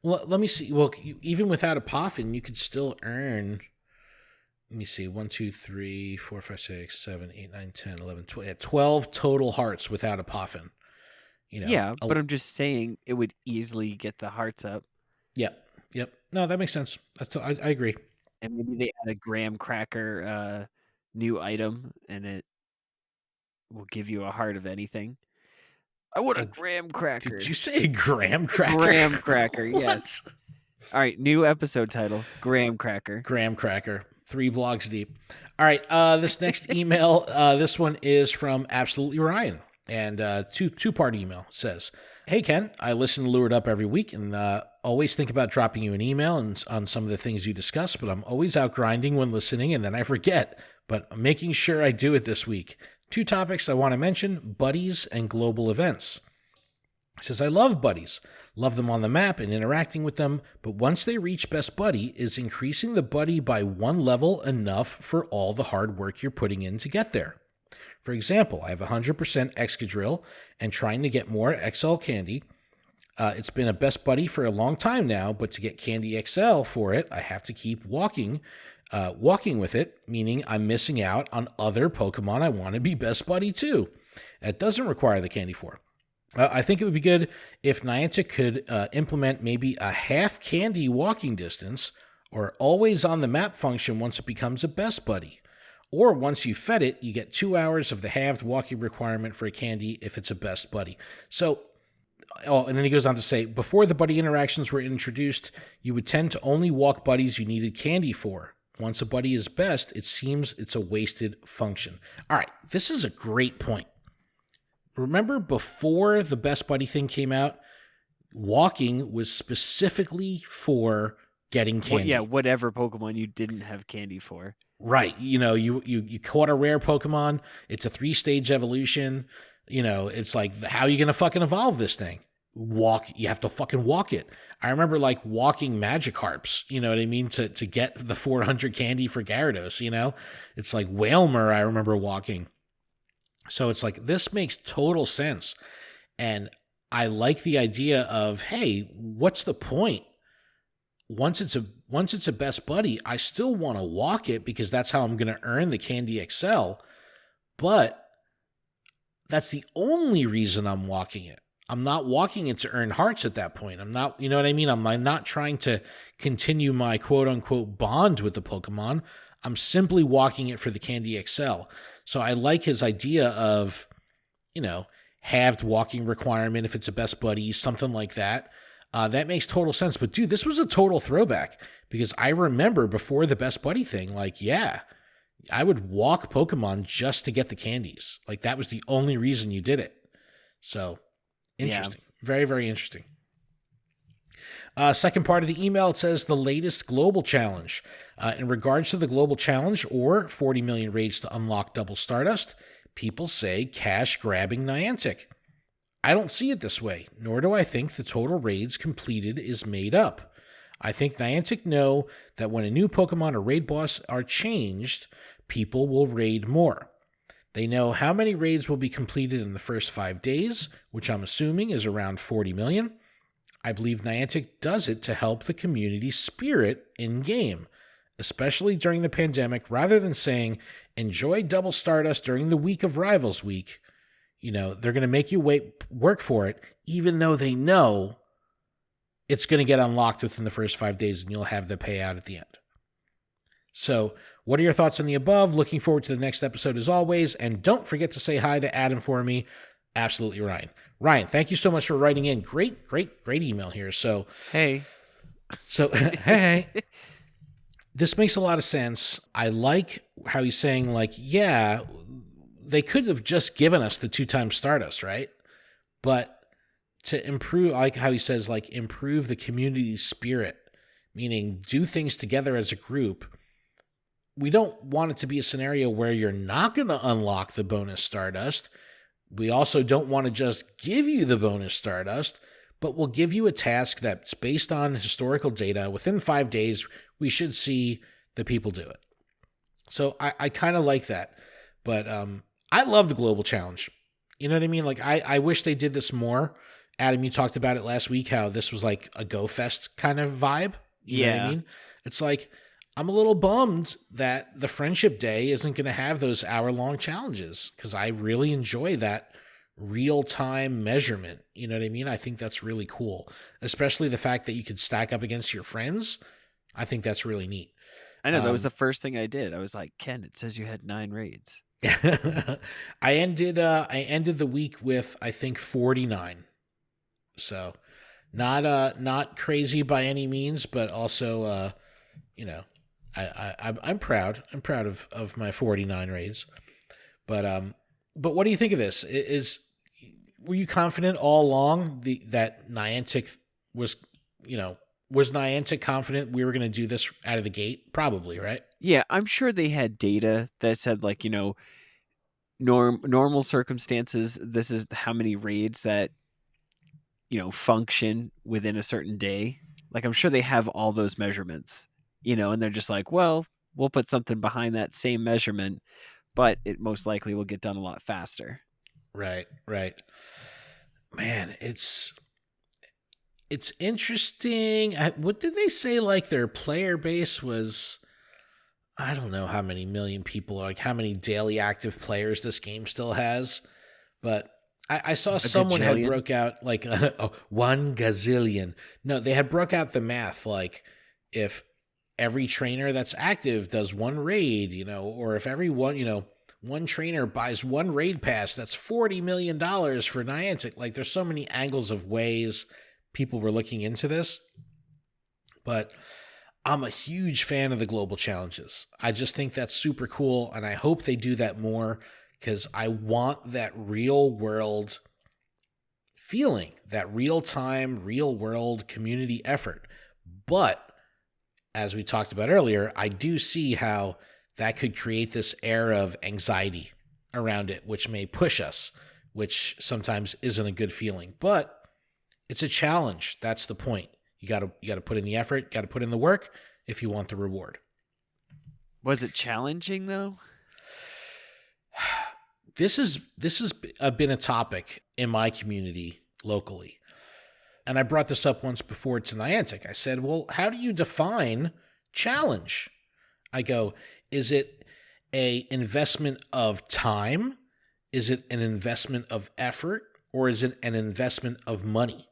Well, let me see. Well, even without a Poffin, you could still earn... Let me see. 1, 2, 3, 4, 5, 6, 7, 8, 9, 10, 11, 12. 12 total hearts without a Poffin.
Yeah, but I'm just saying it would easily get the hearts up.
Yep. No, that makes sense. I agree.
And maybe they add a graham cracker new item, and it will give you a heart of anything. I want a graham cracker.
Did you say a graham cracker?
Graham cracker, yes. All right, new episode title, Graham Cracker.
Graham cracker, 3 blogs deep. All right, this next email, this one is from Absolutely Ryan, and two-part email. Says, "Hey, Ken, I listen to Lured Up every week, and always think about dropping you an email on some of the things you discuss, but I'm always out grinding when listening, and then I forget. But I'm making sure I do it this week. 2 topics I want to mention, buddies and global events." He says, "I love buddies. Love them on the map and interacting with them, but once they reach best buddy, is increasing the buddy by 1 level enough for all the hard work you're putting in to get there? For example, I have 100% Excadrill and trying to get more XL candy. It's been a best buddy for a long time now, but to get Candy XL for it, I have to keep walking with it, meaning I'm missing out on other Pokemon I want to be best buddy to. That doesn't require the Candy for. I think it would be good if Niantic could implement maybe a half candy walking distance or always on the map function once it becomes a best buddy. Or once you fed it, you get 2 hours of the halved walking requirement for a candy if it's a best buddy. So, and then he goes on to say, before the buddy interactions were introduced, you would tend to only walk buddies you needed candy for. Once a buddy is best, it seems it's a wasted function. All right, this is a great point. Remember before the best buddy thing came out, walking was specifically for getting candy.
Whatever Pokemon you didn't have candy for.
Right. You caught a rare Pokemon. It's a 3-stage evolution. It's like, how are you going to fucking evolve this thing? You have to fucking walk it. I remember like walking Magikarps, you know what I mean? To get the 400 candy for Gyarados, It's like Wailmer I remember walking. So it's like, this makes total sense. And I like the idea of, hey, what's the point? Once it's a best buddy, I still want to walk it because that's how I'm going to earn the Candy XL. But that's the only reason I'm walking it. I'm not walking it to earn hearts at that point. I'm not, you know what I mean? I'm not trying to continue my quote unquote bond with the Pokemon. I'm simply walking it for the Candy XL. So I like his idea of, halved walking requirement if it's a best buddy, something like that. That makes total sense. But dude, this was a total throwback because I remember before the best buddy thing, I would walk Pokemon just to get the candies. Like that was the only reason you did it. So interesting. Yeah. Very, very interesting. Second part of the email, it says the latest global challenge. In regards to the global challenge or 40 million raids to unlock double Stardust, people say cash grabbing Niantic. I don't see it this way, nor do I think the total raids completed is made up. I think Niantic know that when a new Pokemon or raid boss are changed, people will raid more. They know how many raids will be completed in the first 5 days, which I'm assuming is around 40 million. I believe Niantic does it to help the community spirit in-game, especially during the pandemic, rather than saying, enjoy double Stardust during the week of Rivals Week. They're going to make you work for it, even though they know it's going to get unlocked within the first 5 days and you'll have the payout at the end. So what are your thoughts on the above? Looking forward to the next episode as always. And don't forget to say hi to Adam for me. Absolutely, Ryan. Ryan, thank you so much for writing in. Great email here. So, hey. This makes a lot of sense. I like how he's saying, they could have just given us the 2x Stardust, right? But to improve, I like how he says, improve the community's spirit, meaning do things together as a group. We don't want it to be a scenario where you're not going to unlock the bonus Stardust. We also don't want to just give you the bonus Stardust, but we'll give you a task that's based on historical data. Within 5 days, we should see the people do it. So I kind of like that. But I love the global challenge. You know what I mean? I wish they did this more. Adam, you talked about it last week, how this was like a Go Fest kind of vibe. You know what I mean? It's like, I'm a little bummed that the Friendship Day isn't going to have those hour-long challenges because I really enjoy that real-time measurement. You know what I mean? I think that's really cool, especially the fact that you could stack up against your friends. I think that's really neat.
I know, that was the first thing I did. I was like, Ken, it says you had 9 raids.
I ended the week with, I think, 49. So not crazy by any means, but also, I'm proud. I'm proud of my 49 raids. But what do you think of this? Were you confident all along that Niantic was Niantic confident we were going to do this out of the gate? Probably, right?
Yeah, I'm sure they had data that said normal circumstances, this is how many raids that function within a certain day. I'm sure they have all those measurements. And they're just like, well, we'll put something behind that same measurement, but it most likely will get done a lot faster.
Right. Man, It's interesting. What did they say? Like their player base was, I don't know how many million people, like how many daily active players this game still has, but I saw someone had
gajillion?
broke out like 1 gazillion. No, they had broke out the math. Like if every trainer that's active does one raid, or if everyone, one trainer buys one raid pass, that's $40 million for Niantic. Like there's so many angles of ways people were looking into this, but I'm a huge fan of the global challenges. I just think that's super cool, and I hope they do that more because I want that real world feeling, that real time, real world community effort. But as we talked about earlier, I do see how that could create this air of anxiety around it, which may push us, which sometimes isn't a good feeling. But it's a challenge. That's the point. You got to put in the effort, got to put in the work if you want the reward.
Was it challenging though?
This has been a topic in my community locally. And I brought this up once before to Niantic. I said, well, how do you define challenge? I go, is it a investment of time? Is it an investment of effort? Or is it an investment of money?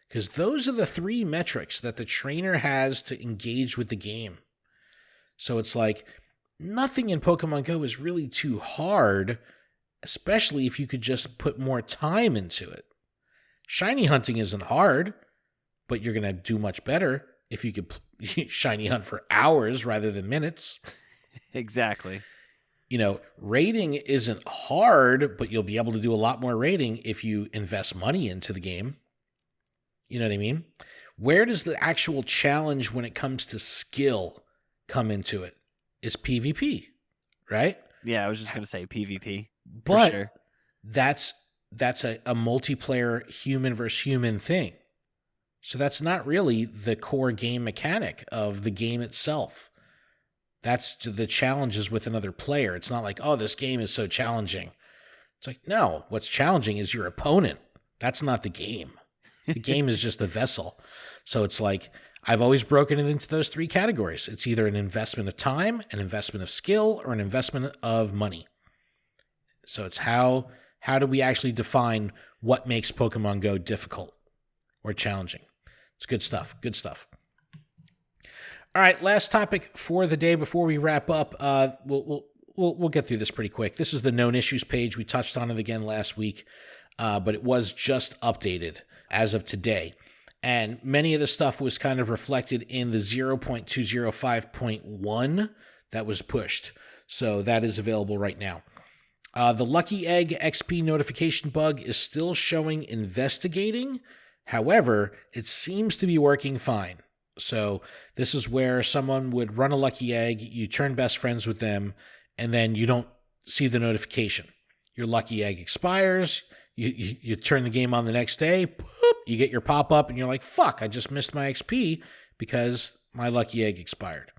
Because those are the three metrics that the trainer has to engage with the game. So it's like nothing in Pokemon Go is really too hard, especially if you could just put more time into it. Shiny hunting isn't hard, but you're going to do much better if you could shiny hunt for hours rather than minutes.
Exactly.
Raiding isn't hard, but you'll be able to do a lot more raiding if you invest money into the game. You know what I mean? Where does the actual challenge when it comes to skill come into it? Is PvP, right?
Yeah, I was just going to say PvP.
But
for sure.
that's a multiplayer human versus human thing. So that's not really the core game mechanic of the game itself. That's the challenges with another player. It's not like, oh, this game is so challenging. It's like, no, what's challenging is your opponent. That's not the game. The game is just a vessel. So it's like, I've always broken it into those three categories. It's either an investment of time, an investment of skill, or an investment of money. So it's how do we actually define what makes Pokemon Go difficult or challenging? It's good stuff. Good stuff. All right, last topic for the day before we wrap up. We'll get through this pretty quick. This is the known issues page. We touched on it again last week, but it was just updated as of today. And many of the stuff was kind of reflected in the 0.205.1 that was pushed. So that is available right now. The Lucky Egg XP notification bug is still showing investigating. However, it seems to be working fine. So this is where someone would run a Lucky Egg, you turn best friends with them, and then you don't see the notification. Your Lucky Egg expires. You turn the game on the next day, boop, you get your pop-up, and you're like, fuck, I just missed my XP because my Lucky Egg expired.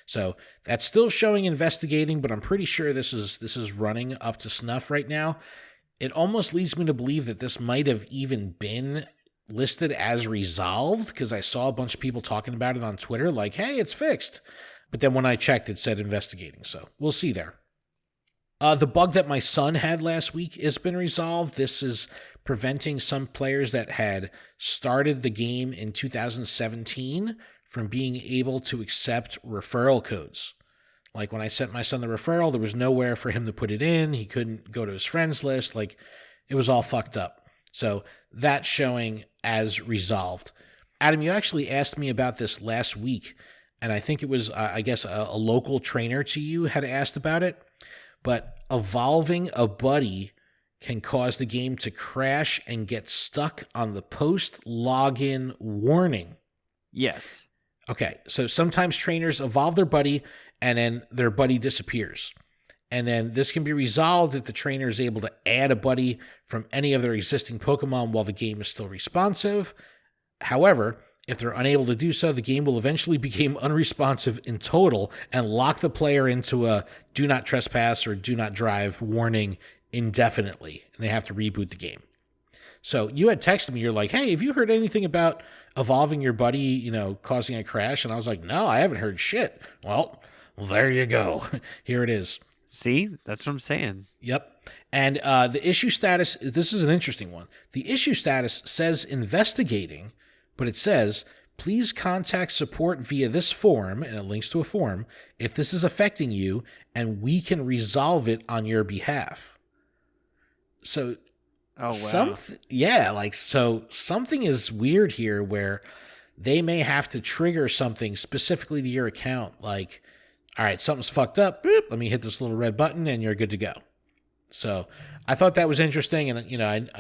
So that's still showing investigating, but I'm pretty sure this is running up to snuff right now. It almost leads me to believe that this might have even been listed as resolved because I saw a bunch of people talking about it on Twitter like, hey, it's fixed. But then when I checked, it said investigating. So we'll see there. The bug that my son had last week has been resolved. This is preventing some players that had started the game in 2017 from being able to accept referral codes. Like when I sent my son the referral, there was nowhere for him to put it in. He couldn't go to his friends list. Like it was all fucked up. So that's showing as resolved. Adam, you actually asked me about this last week, and I think it was, I guess, a local trainer to you had asked about it. But evolving a buddy can cause the game to crash and get stuck on the post-login warning.
Yes.
Okay, so sometimes trainers evolve their buddy, and then their buddy disappears. And then this can be resolved if the trainer is able to add a buddy from any of their existing Pokemon while the game is still responsive. However, if they're unable to do so, the game will eventually become unresponsive in total and lock the player into a do not trespass or do not drive warning indefinitely, and they have to reboot the game. So you had texted me, you're like, hey, have you heard anything about evolving your buddy, causing a crash? And I was like, no, I haven't heard shit. Well, there you go. Here it is.
See, that's what I'm saying.
Yep. And the issue status, this is an interesting one. The issue status says investigating, but it says, please contact support via this form, and it links to a form, if this is affecting you, and we can resolve it on your behalf. So,
wow.
Something is weird here where they may have to trigger something specifically to your account, like, all right, something's fucked up, boop, let me hit this little red button, and you're good to go. So I thought that was interesting, and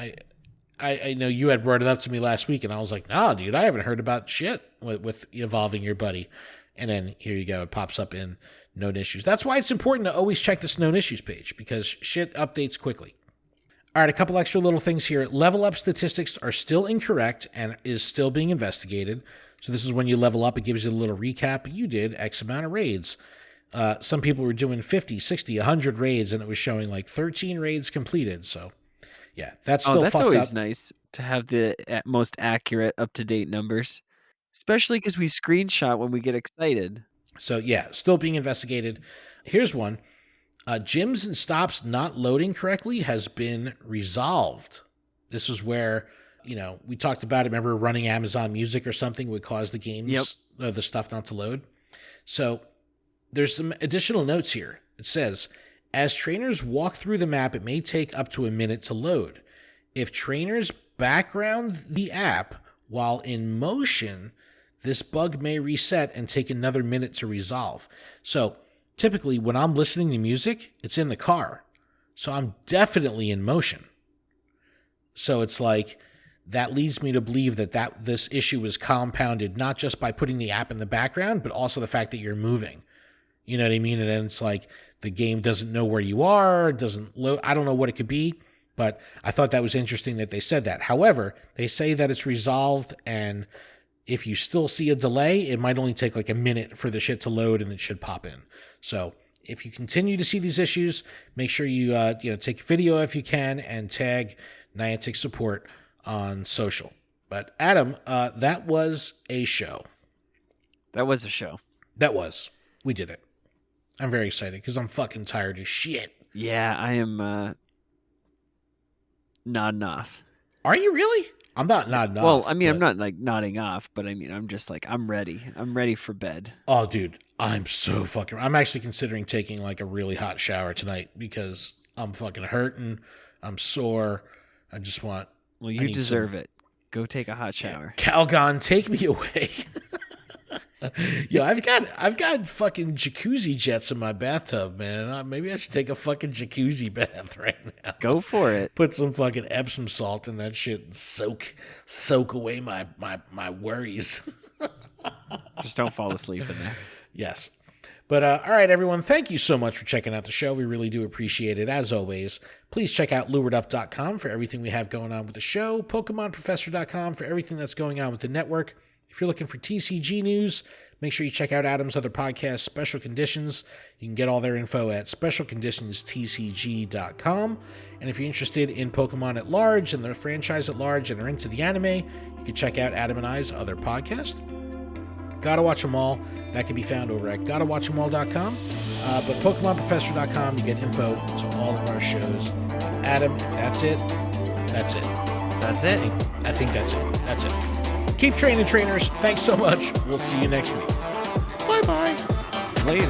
I know you had brought it up to me last week, and I was like, nah, dude, I haven't heard about shit with evolving your buddy. And then here you go, it pops up in known issues. That's why it's important to always check this known issues page, because shit updates quickly. All right, a couple extra little things here. Level up statistics are still incorrect and is still being investigated. So this is when you level up, it gives you a little recap. You did X amount of raids. Some people were doing 50, 60, 100 raids, and it was showing like 13 raids completed. So, yeah, that's still fucked up.
That's always nice to have the most accurate, up-to-date numbers, especially because we screenshot when we get excited.
So, yeah, still being investigated. Here's one. Gyms and stops not loading correctly has been resolved. This is where, we talked about it. Remember, running Amazon Music or something would cause the games, or the stuff not to load. So, there's some additional notes here. It says, as trainers walk through the map, it may take up to a minute to load. If trainers background the app while in motion, this bug may reset and take another minute to resolve. So typically when I'm listening to music, it's in the car. So I'm definitely in motion. So it's like, that leads me to believe that this issue is compounded not just by putting the app in the background, but also the fact that you're moving. You know what I mean? And then it's like the game doesn't know where you are, doesn't load. I don't know what it could be, but I thought that was interesting that they said that. However, they say that it's resolved, and if you still see a delay, it might only take like a minute for the shit to load, and it should pop in. So if you continue to see these issues, make sure you take a video if you can and tag Niantic support on social. But Adam, that was a show.
That was a show.
That was. We did it. I'm very excited because I'm fucking tired as shit.
Yeah, I am nodding off.
Are you really? I'm not nodding off.
Well, I mean, I'm not like nodding off, but I mean, I'm just like, I'm ready. I'm ready for bed.
Oh, dude, I'm actually considering taking like a really hot shower tonight because I'm fucking hurting. I'm sore. I just want.
Well, you deserve it. Go take a hot shower.
Calgon, take me away. Yo, I've got fucking jacuzzi jets in my bathtub, man. Maybe I should take a fucking jacuzzi bath right now.
Go for it.
Put some fucking Epsom salt in that shit and soak away my worries.
Just don't fall asleep in there.
Yes. But all right, everyone, thank you so much for checking out the show. We really do appreciate it. As always, please check out luredup.com for everything we have going on with the show, PokemonProfessor.com for everything that's going on with the network. If you're looking for TCG news, make sure you check out Adam's other podcast, Special Conditions. You can get all their info at specialconditionstcg.com. And if you're interested in Pokemon at large and the franchise at large and are into the anime, you can check out Adam and I's other podcast, Gotta Watch 'Em All. That can be found over at gottawatchemall.com. But PokemonProfessor.com, you get info to all of our shows. Adam, if that's it, that's it.
That's it.
I think that's it. That's it. Keep training, trainers. Thanks so much. We'll see you next week. Bye-bye.
Later.